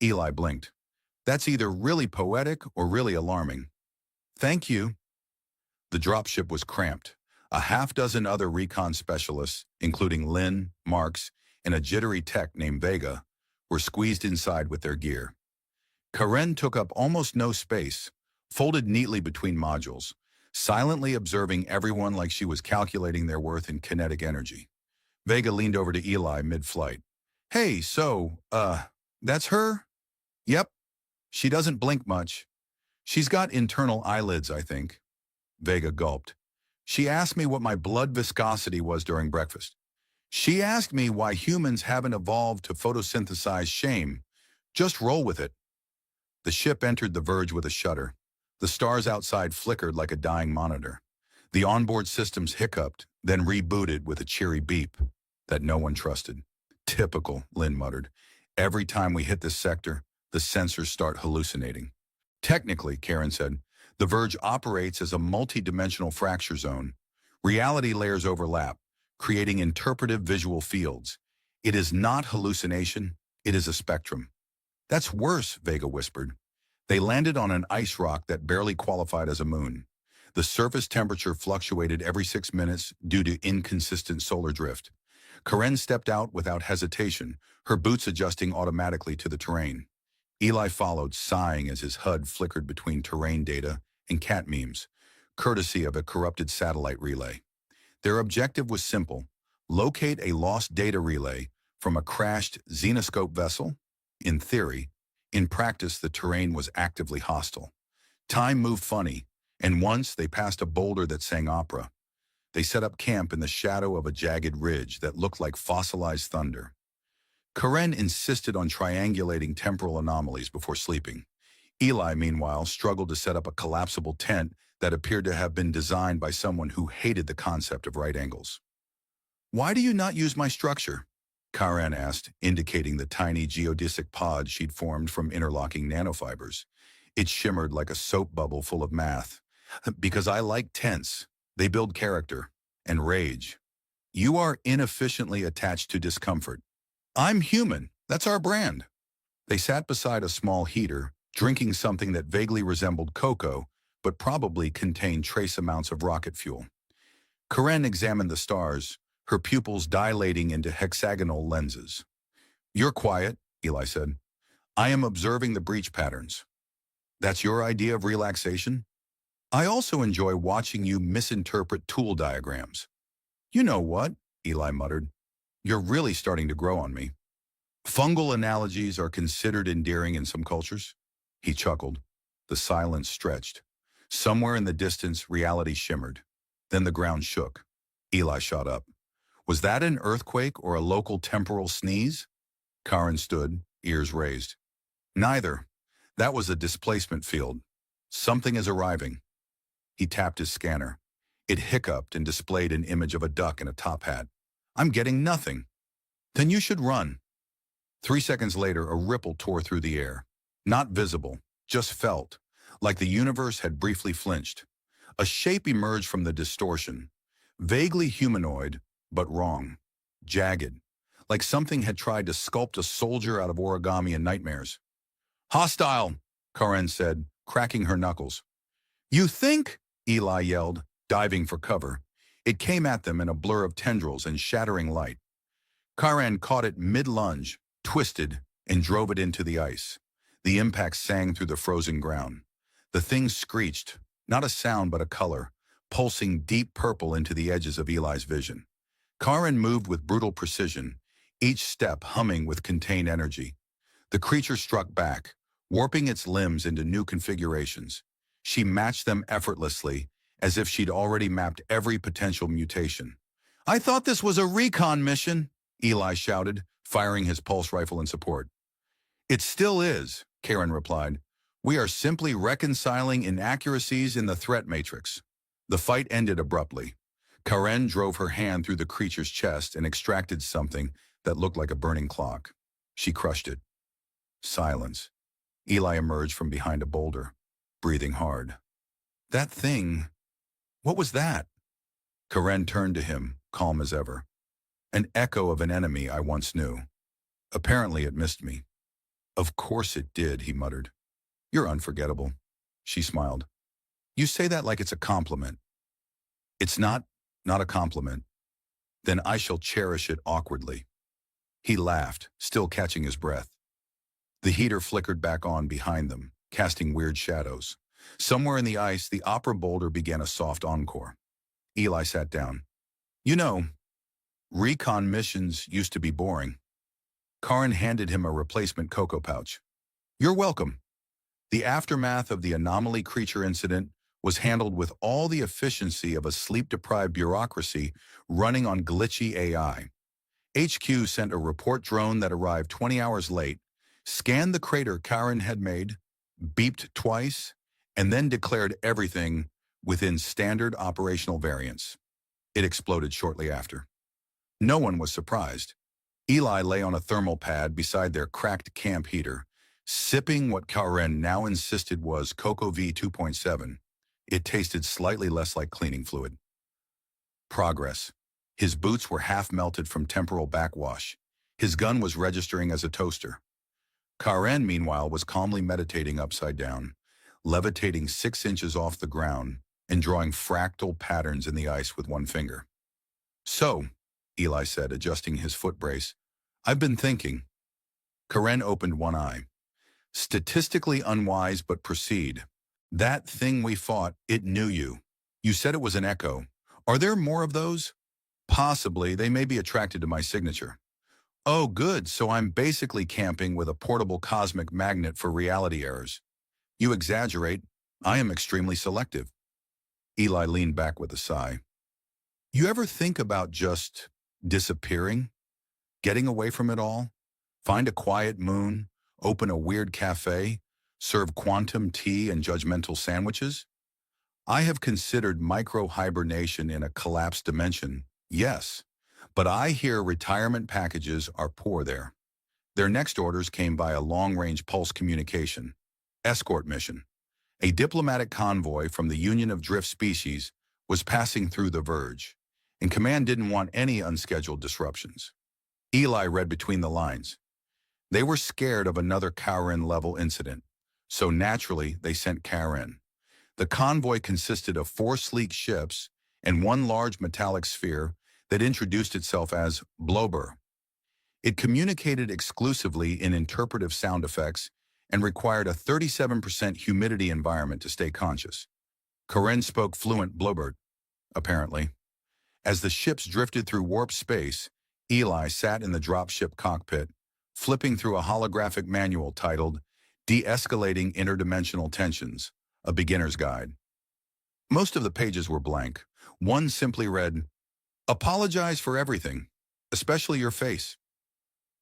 Eli blinked. That's either really poetic or really alarming. Thank you. The dropship was cramped. A half-dozen other recon specialists, including Lynn, Marks, and a jittery tech named Vega, were squeezed inside with their gear. Karen took up almost no space, folded neatly between modules, silently observing everyone like she was calculating their worth in kinetic energy. Vega leaned over to Eli mid-flight. Hey, that's her? Yep. She doesn't blink much. She's got internal eyelids, I think. Vega gulped. She asked me what my blood viscosity was during breakfast. She asked me why humans haven't evolved to photosynthesize shame. Just roll with it. The ship entered the verge with a shudder. The stars outside flickered like a dying monitor. The onboard systems hiccuped, then rebooted with a cheery beep that no one trusted. Typical, Lynn muttered. Every time we hit this sector, the sensors start hallucinating. Technically, Karen said, the verge operates as a multi-dimensional fracture zone. Reality layers overlap, creating interpretive visual fields. It is not hallucination, it is a spectrum. That's worse, Vega whispered. They landed on an ice rock that barely qualified as a moon. The surface temperature fluctuated every 6 minutes due to inconsistent solar drift. Karen stepped out without hesitation, her boots adjusting automatically to the terrain. Eli followed, sighing as his HUD flickered between terrain data and cat memes, courtesy of a corrupted satellite relay. Their objective was simple: locate a lost data relay from a crashed xenoscope vessel. In theory, in practice the terrain was actively hostile. Time moved funny, and once they passed a boulder that sang opera. They set up camp in the shadow of a jagged ridge that looked like fossilized thunder. Karen insisted on triangulating temporal anomalies before sleeping. Eli, meanwhile, struggled to set up a collapsible tent that appeared to have been designed by someone who hated the concept of right angles. Why do you not use my structure? Karen asked, indicating the tiny geodesic pod she'd formed from interlocking nanofibers. It shimmered like a soap bubble full of math. Because I like tents. They build character and rage. You are inefficiently attached to discomfort. I'm human. That's our brand. They sat beside a small heater, drinking something that vaguely resembled cocoa, but probably contained trace amounts of rocket fuel. Karen examined the stars, her pupils dilating into hexagonal lenses. You're quiet, Eli said. I am observing the breach patterns. That's your idea of relaxation? I also enjoy watching you misinterpret tool diagrams. You know what? Eli muttered. You're really starting to grow on me. Fungal analogies are considered endearing in some cultures. He chuckled. The silence stretched. Somewhere in the distance, reality shimmered. Then the ground shook. Eli shot up. Was that an earthquake or a local temporal sneeze? Karen stood, ears raised. Neither. That was a displacement field. Something is arriving. He tapped his scanner. It hiccuped and displayed an image of a duck in a top hat. I'm getting nothing. Then you should run. 3 seconds later, a ripple tore through the air. Not visible, just felt, like the universe had briefly flinched. A shape emerged from the distortion. Vaguely humanoid, but wrong. Jagged, like something had tried to sculpt a soldier out of origami in nightmares. Hostile, Karen said, cracking her knuckles. You think? Eli yelled, diving for cover. It came at them in a blur of tendrils and shattering light. Karen caught it mid-lunge, twisted, and drove it into the ice. The impact sang through the frozen ground. The thing screeched, not a sound but a color, pulsing deep purple into the edges of Eli's vision. Karen moved with brutal precision, each step humming with contained energy. The creature struck back, warping its limbs into new configurations. She matched them effortlessly, as if she'd already mapped every potential mutation. I thought this was a recon mission, Eli shouted, firing his pulse rifle in support. It still is, Karen replied. We are simply reconciling inaccuracies in the threat matrix. The fight ended abruptly. Karen drove her hand through the creature's chest and extracted something that looked like a burning clock. She crushed it. Silence. Eli emerged from behind a boulder, breathing hard. That thing, what was that? Karen turned to him, calm as ever. An echo of an enemy I once knew. Apparently it missed me. Of course it did, he muttered. You're unforgettable. She smiled. You say that like it's a compliment. It's not a compliment. Then I shall cherish it awkwardly. He laughed, still catching his breath. The heater flickered back on behind them, casting weird shadows. Somewhere in the ice, the opera boulder began a soft encore. Eli sat down. You know, recon missions used to be boring. Karen handed him a replacement cocoa pouch. You're welcome. The aftermath of the anomaly creature incident was handled with all the efficiency of a sleep-deprived bureaucracy running on glitchy AI. HQ sent a report drone that arrived 20 hours late, scanned the crater Karen had made, beeped twice, and then declared everything within standard operational variants. It exploded shortly after. No one was surprised. Eli lay on a thermal pad beside their cracked camp heater, sipping what Karen now insisted was Cocoa V 2.7. It tasted slightly less like cleaning fluid. Progress. His boots were half melted from temporal backwash. His gun was registering as a toaster. Karen, meanwhile, was calmly meditating upside down, levitating 6 inches off the ground and drawing fractal patterns in the ice with one finger. So, Eli said, adjusting his foot brace, I've been thinking. Karen opened one eye. Statistically unwise, but proceed. That thing we fought, it knew you. You said it was an echo. Are there more of those? Possibly. They may be attracted to my signature. Oh, good. So I'm basically camping with a portable cosmic magnet for reality errors. You exaggerate. I am extremely selective. Eli leaned back with a sigh. You ever think about just disappearing? Getting away from it all? Find a quiet moon, open a weird cafe, serve quantum tea and judgmental sandwiches? I have considered micro-hibernation in a collapsed dimension, yes, but I hear retirement packages are poor there. Their next orders came by a long-range pulse communication, escort mission. A diplomatic convoy from the Union of Drift Species was passing through the verge, and command didn't want any unscheduled disruptions. Eli read between the lines. They were scared of another Karen-level incident, so naturally they sent Karen. The convoy consisted of 4 sleek ships and one large metallic sphere that introduced itself as Blowber. It communicated exclusively in interpretive sound effects and required a 37% humidity environment to stay conscious. Karen spoke fluent Blowbert, apparently. As the ships drifted through warp space, Eli sat in the dropship cockpit, flipping through a holographic manual titled De-Escalating Interdimensional Tensions, a Beginner's Guide. Most of the pages were blank. One simply read, Apologize for everything, especially your face.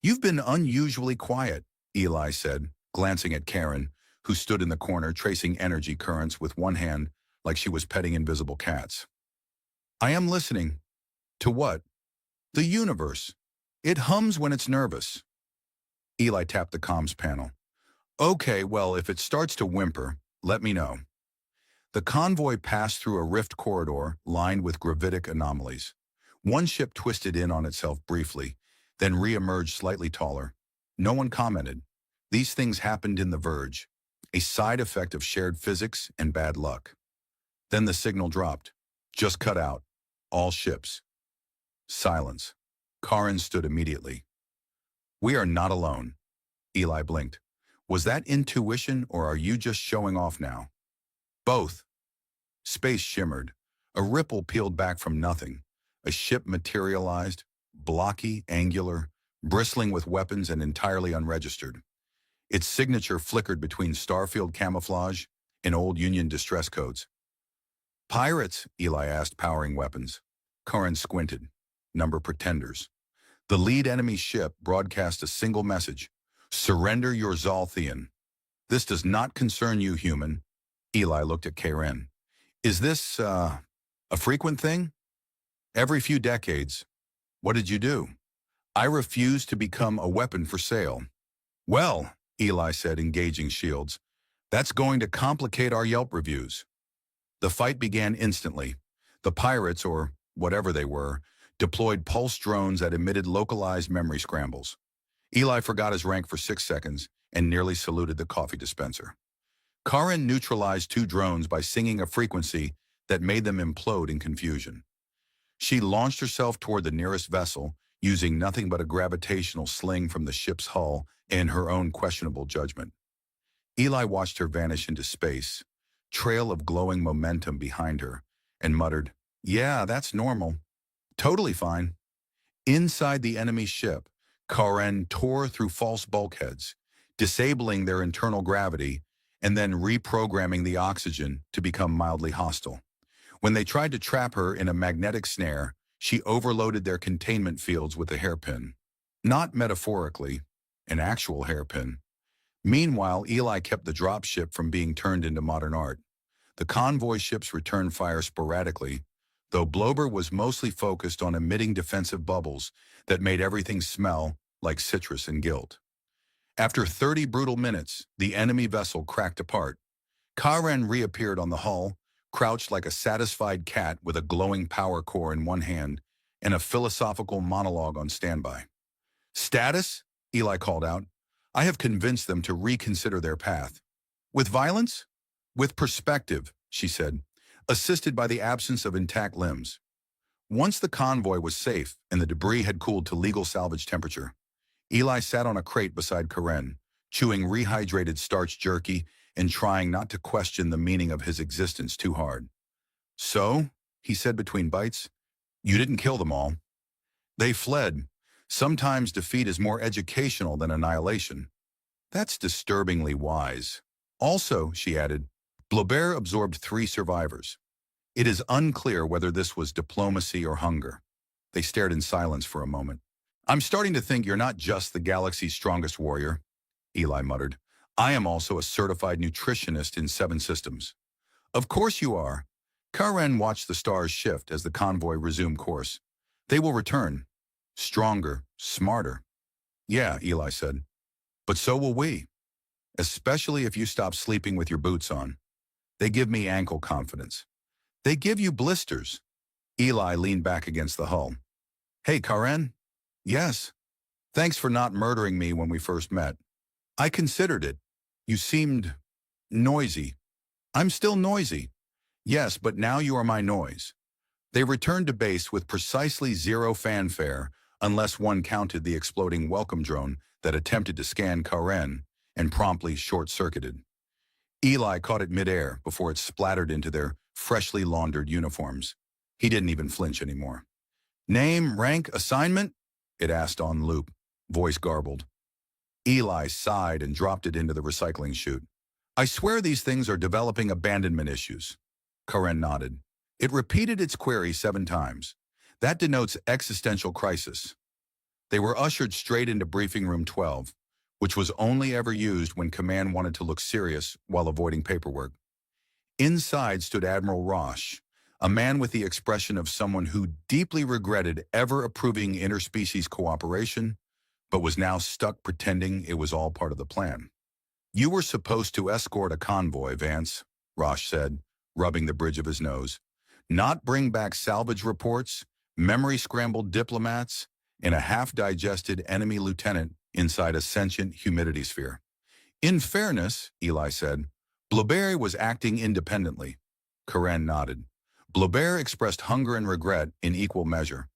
You've been unusually quiet, Eli said, glancing at Karen, who stood in the corner tracing energy currents with one hand like she was petting invisible cats. I am listening. To what? The universe. It hums when it's nervous. Eli tapped the comms panel. Okay, well, if it starts to whimper, let me know. The convoy passed through a rift corridor lined with gravitic anomalies. One ship twisted in on itself briefly, then re-emerged slightly taller. No one commented. These things happened in the verge, a side effect of shared physics and bad luck. Then the signal dropped. Just cut out. All ships. Silence. Karen stood immediately. We are not alone. Eli blinked. Was that intuition or are you just showing off now? Both. Space shimmered. A ripple peeled back from nothing. A ship materialized, blocky, angular, bristling with weapons and entirely unregistered. Its signature flickered between Starfield camouflage and old Union distress codes. Pirates, Eli asked, powering weapons. Karen squinted. Number pretenders. The lead enemy ship broadcast a single message. Surrender your Zalthian. This does not concern you, human. Eli looked at Karen. Is this, a frequent thing? Every few decades. What did you do? I refuse to become a weapon for sale. Well, Eli said, engaging shields, that's going to complicate our Yelp reviews. The fight began instantly. The pirates, or whatever they were, deployed pulse drones that emitted localized memory scrambles. Eli forgot his rank for 6 seconds and nearly saluted the coffee dispenser. Karen neutralized 2 drones by singing a frequency that made them implode in confusion. She launched herself toward the nearest vessel, using nothing but a gravitational sling from the ship's hull and her own questionable judgment. Eli watched her vanish into space, trail of glowing momentum behind her, and muttered, "Yeah, that's normal. Totally fine." Inside the enemy ship, Karen tore through false bulkheads, disabling their internal gravity and then reprogramming the oxygen to become mildly hostile. When they tried to trap her in a magnetic snare, she overloaded their containment fields with a hairpin. Not metaphorically, an actual hairpin. Meanwhile, Eli kept the dropship from being turned into modern art. The convoy ships returned fire sporadically, though Blober was mostly focused on emitting defensive bubbles that made everything smell like citrus and guilt. After 30 brutal minutes, the enemy vessel cracked apart. Karen reappeared on the hull, crouched like a satisfied cat with a glowing power core in one hand and a philosophical monologue on standby. "Status?" Eli called out. "I have convinced them to reconsider their path." "With violence?" "With perspective," she said, assisted by the absence of intact limbs. Once the convoy was safe and the debris had cooled to legal salvage temperature, Eli sat on a crate beside Karen, chewing rehydrated starch jerky and trying not to question the meaning of his existence too hard. "So," he said between bites, "you didn't kill them all." "They fled. Sometimes defeat is more educational than annihilation." "That's disturbingly wise." "Also," she added, "Blober absorbed 3 survivors. It is unclear whether this was diplomacy or hunger." They stared in silence for a moment. "I'm starting to think you're not just the galaxy's strongest warrior," Eli muttered. "I am also a certified nutritionist in 7 systems." "Of course you are." Karen watched the stars shift as the convoy resumed course. "They will return. Stronger, smarter." "Yeah," Eli said. "But so will we. Especially if you stop sleeping with your boots on. They give me ankle confidence." "They give you blisters." Eli leaned back against the hull. "Hey, Karen." "Yes. Thanks for not murdering me when we first met. I considered it. You seemed noisy." "I'm still noisy." "Yes, but now you are my noise." They returned to base with precisely 0 fanfare, unless one counted the exploding welcome drone that attempted to scan Karen and promptly short-circuited. Eli caught it midair before it splattered into their freshly laundered uniforms. He didn't even flinch anymore. "Name, rank, assignment?" it asked on loop, voice garbled. Eli sighed and dropped it into the recycling chute. "I swear these things are developing abandonment issues." Karen nodded. It repeated its query 7 times. "That denotes existential crisis." They were ushered straight into briefing room 12, which was only ever used when command wanted to look serious while avoiding paperwork. Inside stood Admiral Roche, a man with the expression of someone who deeply regretted ever approving interspecies cooperation, but was now stuck pretending it was all part of the plan. "You were supposed to escort a convoy, Vance," Roche said, rubbing the bridge of his nose. "Not bring back salvage reports, memory-scrambled diplomats, and a half-digested enemy lieutenant inside a sentient humidity sphere." "In fairness," Eli said, "Blaubert was acting independently." Karen nodded. "Blaubert expressed hunger and regret in equal measure.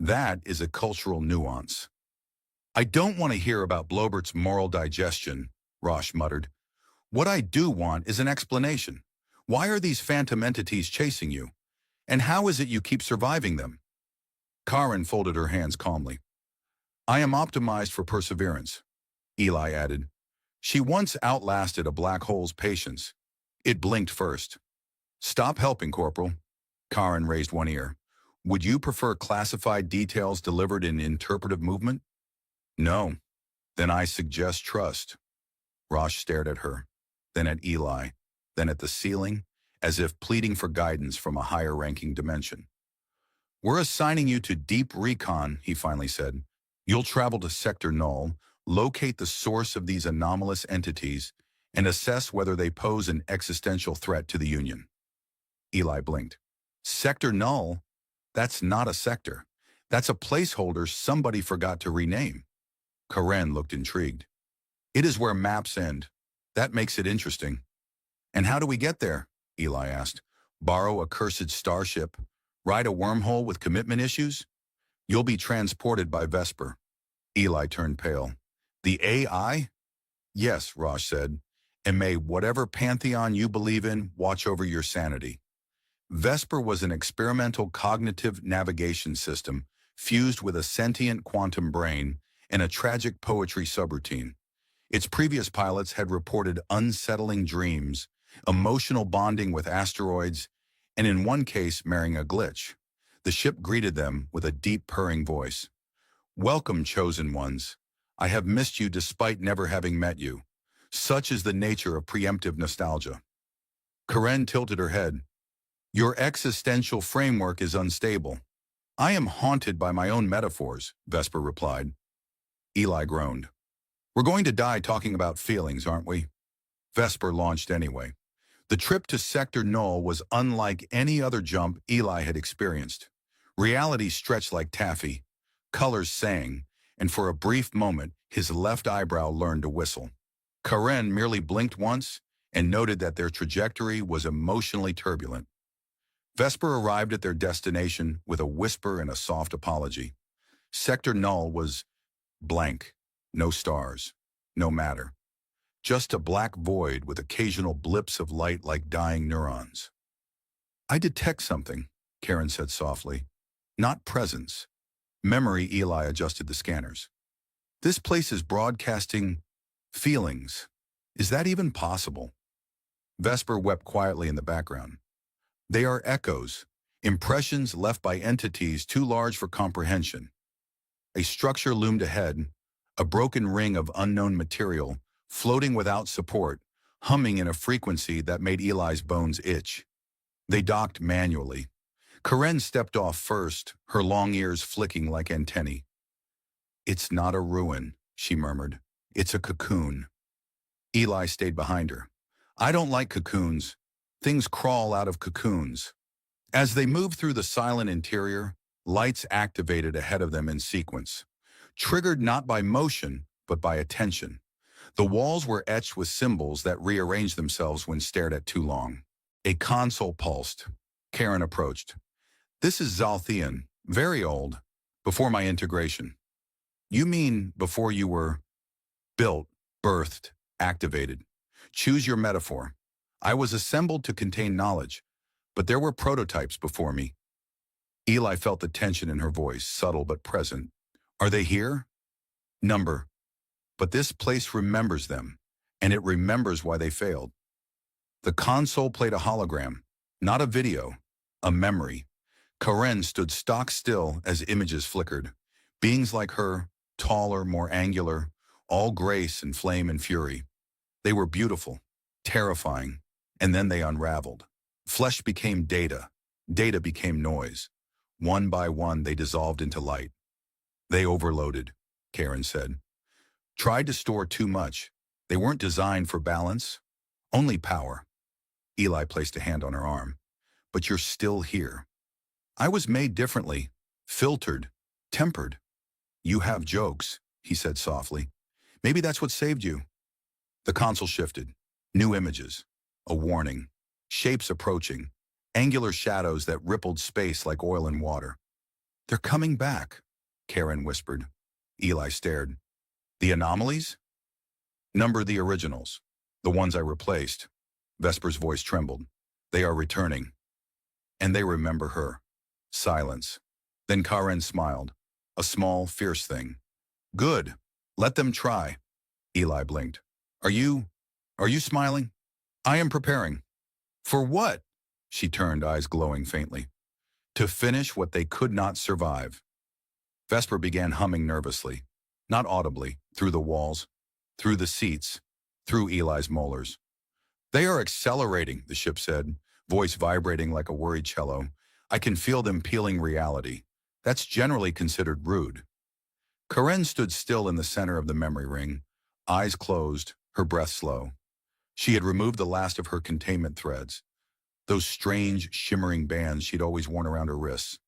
That is a cultural nuance." "I don't want to hear about Blaubert's moral digestion," Roche muttered. "What I do want is an explanation. Why are these phantom entities chasing you? And how is it you keep surviving them?" Karen folded her hands calmly. "I am optimized for perseverance," Eli added. "She once outlasted a black hole's patience. It blinked first." "Stop helping, Corporal." Karen raised one ear. "Would you prefer classified details delivered in interpretive movement?" "No." "Then I suggest trust." Roche stared at her, then at Eli, then at the ceiling, as if pleading for guidance from a higher-ranking dimension. "We're assigning you to deep recon," he finally said. "You'll travel to Sector Null, locate the source of these anomalous entities, and assess whether they pose an existential threat to the Union." Eli blinked. "Sector Null? That's not a sector. That's a placeholder somebody forgot to rename." Karen looked intrigued. "It is where maps end. That makes it interesting." "And how do we get there?" Eli asked. "Borrow a cursed starship? Ride a wormhole with commitment issues?" "You'll be transported by Vesper." Eli turned pale. "The AI?" "Yes," Roche said. "And may whatever pantheon you believe in watch over your sanity." Vesper was an experimental cognitive navigation system fused with a sentient quantum brain and a tragic poetry subroutine. Its previous pilots had reported unsettling dreams, emotional bonding with asteroids, and in one case marrying a glitch. The ship greeted them with a deep purring voice. "Welcome, chosen ones. I have missed you despite never having met you. Such is the nature of preemptive nostalgia." Karen tilted her head. "Your existential framework is unstable." "I am haunted by my own metaphors," Vesper replied. Eli groaned. "We're going to die talking about feelings, aren't we?" Vesper launched anyway. The trip to Sector Null was unlike any other jump Eli had experienced. Reality stretched like taffy, colors sang, and for a brief moment his left eyebrow learned to whistle. Karen merely blinked once and noted that their trajectory was emotionally turbulent. Vesper arrived at their destination with a whisper and a soft apology. Sector Null was blank, no stars, no matter. Just a black void with occasional blips of light like dying neurons. "I detect something," Karen said softly. "Not presence." Memory. Eli adjusted the scanners. "This place is broadcasting feelings. Is that even possible?" Vesper wept quietly in the background. "They are echoes, impressions left by entities too large for comprehension." A structure loomed ahead, a broken ring of unknown material, floating without support, humming in a frequency that made Eli's bones itch. They docked manually. Karen stepped off first, her long ears flicking like antennae. "It's not a ruin," she murmured. "It's a cocoon." Eli stayed behind her. "I don't like cocoons. Things crawl out of cocoons." As they moved through the silent interior, lights activated ahead of them in sequence, triggered not by motion, but by attention. The walls were etched with symbols that rearranged themselves when stared at too long. A console pulsed. Karen approached. "This is Zalthian, very old, before my integration." "You mean before you were built, birthed, activated? Choose your metaphor. I was assembled to contain knowledge, but there were prototypes before me." Eli felt the tension in her voice, subtle but present. "Are they here?" "Number. But this place remembers them, and it remembers why they failed." The console played a hologram, not a video, a memory. Karen stood stock still as images flickered. Beings like her, taller, more angular, all grace and flame and fury. They were beautiful, terrifying, and then they unraveled. Flesh became data. Data became noise. One by one, they dissolved into light. They overloaded, Karen said. Tried to store too much. They weren't designed for balance, only power. Eli placed a hand on her arm. But you're still here. I was made differently, filtered, tempered. You have jokes, he said softly. Maybe that's what saved you. The console shifted. New images. A warning. Shapes approaching. Angular shadows that rippled space like oil in water. They're coming back, Karen whispered. Eli stared. The anomalies? Number the originals. The ones I replaced. Vesper's voice trembled. They are returning. And they remember her. Silence. Then Karen smiled. A small, fierce thing. Good. Let them try. Eli blinked. Are you smiling? I am preparing. For what? She turned, eyes glowing faintly. To finish what they could not survive. Vesper began humming nervously, not audibly, through the walls, through the seats, through Eli's molars. They are accelerating, the ship said, voice vibrating like a worried cello. I can feel them peeling reality. That's generally considered rude. Karen stood still in the center of the memory ring, eyes closed, her breath slow. She had removed the last of her containment threads, those strange, shimmering bands she'd always worn around her wrists.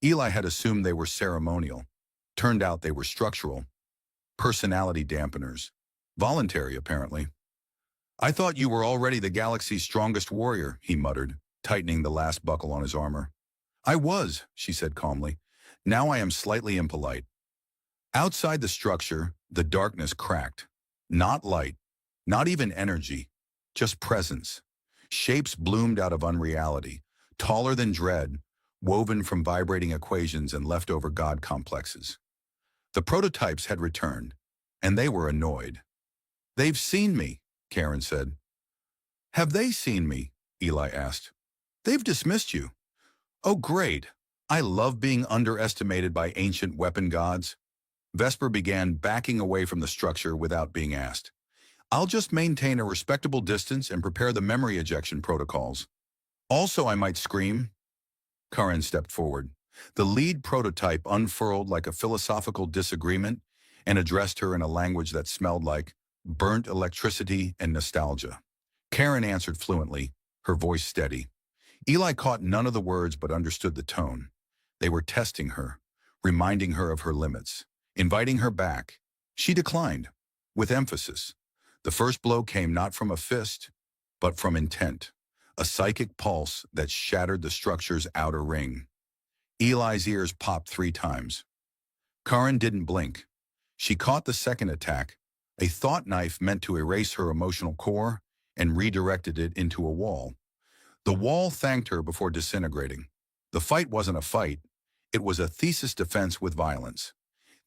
Eli had assumed they were ceremonial. Turned out they were structural. Personality dampeners. Voluntary, apparently. I thought you were already the galaxy's strongest warrior, he muttered, tightening the last buckle on his armor. I was, she said calmly. Now I am slightly impolite. Outside the structure, the darkness cracked. Not light, not even energy, just presence. Shapes bloomed out of unreality, taller than dread, woven from vibrating equations and leftover god complexes. The prototypes had returned, and they were annoyed. They've seen me, Karen said. Have they seen me? Eli asked. They've dismissed you. Oh, great. I love being underestimated by ancient weapon gods. Vesper began backing away from the structure without being asked. I'll just maintain a respectable distance and prepare the memory ejection protocols. Also, I might scream. Karen stepped forward. The lead prototype unfurled like a philosophical disagreement and addressed her in a language that smelled like burnt electricity and nostalgia. Karen answered fluently, her voice steady. Eli caught none of the words but understood the tone. They were testing her, reminding her of her limits, inviting her back. She declined, with emphasis. The first blow came not from a fist, but from intent, a psychic pulse that shattered the structure's outer ring. Eli's ears popped 3 times. Karen didn't blink. She caught the second attack, a thought knife meant to erase her emotional core, and redirected it into a wall. The wall thanked her before disintegrating. The fight wasn't a fight. It was a thesis defense with violence.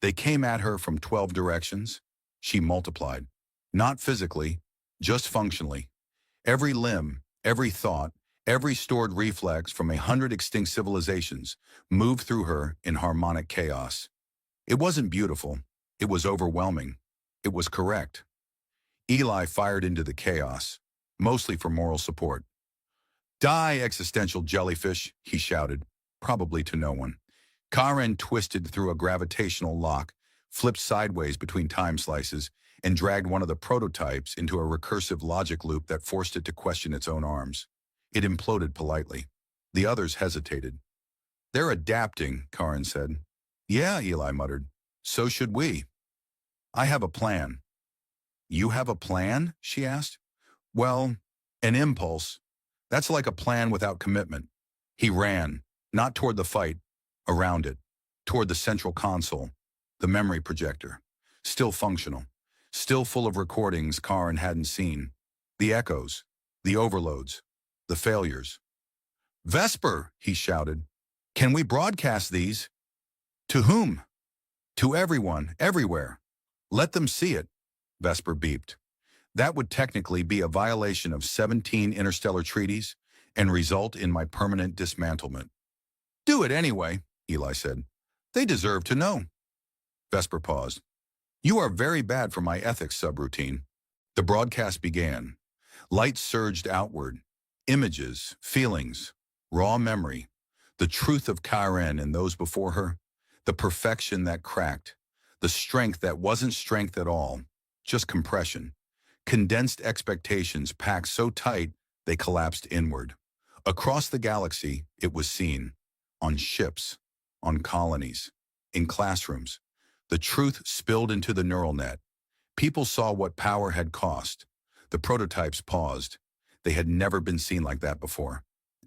They came at her from 12 directions. She multiplied. Not physically, just functionally. Every limb, every thought, every stored reflex from 100 extinct civilizations moved through her in harmonic chaos. It wasn't beautiful. It was overwhelming. It was correct. Eli fired into the chaos, mostly for moral support. Die, existential jellyfish, he shouted, probably to no one. Karen twisted through a gravitational lock, flipped sideways between time slices, and dragged one of the prototypes into a recursive logic loop that forced it to question its own arms. It imploded politely. The others hesitated. They're adapting, Karen said. Yeah, Eli muttered. So should we. I have a plan. You have a plan? She asked. Well, an impulse. That's like a plan without commitment. He ran, not toward the fight, around it, toward the central console, the memory projector, still functional, still full of recordings Karen hadn't seen, the echoes, the overloads, the failures. Vesper, he shouted, can we broadcast these? To whom? To everyone, everywhere. Let them see it, Vesper beeped. That would technically be a violation of 17 interstellar treaties and result in my permanent dismantlement. Do it anyway, Eli said. They deserve to know. Vesper paused. You are very bad for my ethics subroutine. The broadcast began. Light surged outward. Images, feelings, raw memory, the truth of Karen and those before her, the perfection that cracked, the strength that wasn't strength at all, just compression. Condensed expectations packed so tight they collapsed inward. Across the galaxy, it was seen. On ships, on colonies, in classrooms. The truth spilled into the neural net. People saw what power had cost. The prototypes paused. They had never been seen like that before.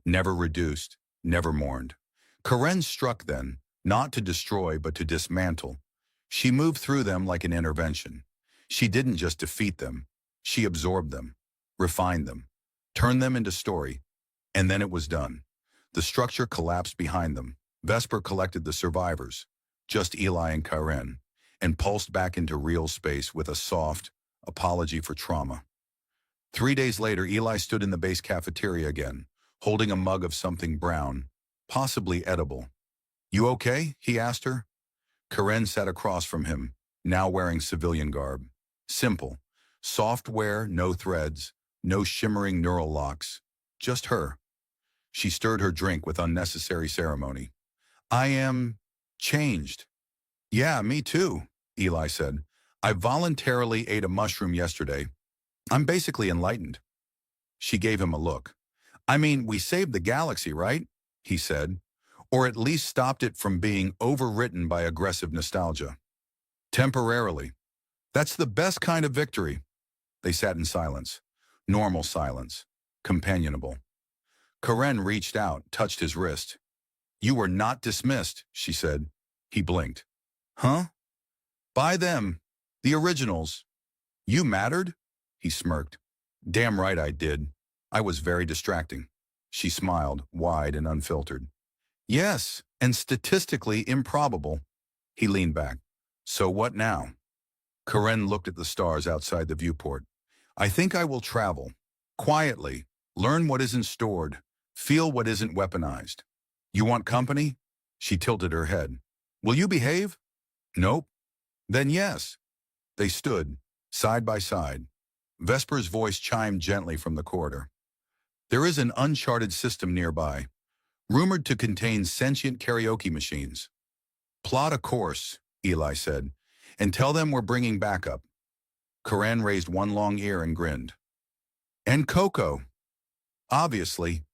Never reduced, never mourned. Karen struck then, not to destroy but to dismantle. She moved through them like an intervention. She didn't just defeat them. She absorbed them, refined them, turned them into story. And then it was done. The structure collapsed behind them. Vesper collected the survivors, just Eli and Karen, and pulsed back into real space with a soft apology for trauma. 3 days later, Eli stood in the base cafeteria again, holding a mug of something brown, possibly edible. "You okay?" he asked her. Karen sat across from him, now wearing civilian garb. Simple. Soft wear, no threads, no shimmering neural locks. Just her. She stirred her drink with unnecessary ceremony. "I am changed." "Yeah, me too," Eli said. "I voluntarily ate a mushroom yesterday. I'm basically enlightened." She gave him a look. "I mean, we saved the galaxy, right?" he said. "Or at least stopped it from being overwritten by aggressive nostalgia." "Temporarily. That's the best kind of victory." They sat in silence. Normal silence. Companionable. Karen reached out, touched his wrist. "You were not dismissed," she said. He blinked. "Huh?" "By them. The originals." "You mattered?" He smirked. "Damn right I did. I was very distracting." She smiled, wide and unfiltered. "Yes, and statistically improbable." He leaned back. "So what now?" Karen looked at the stars outside the viewport. "I think I will travel. Quietly. Learn what isn't stored. Feel what isn't weaponized." "You want company?" She tilted her head. "Will you behave?" "Nope." "Then yes." They stood, side by side. Vesper's voice chimed gently from the corridor. "There is an uncharted system nearby, rumored to contain sentient karaoke machines." "Plot a course," Eli said, "and tell them we're bringing backup." Karen raised one long ear and grinned. "And Coco." "Obviously,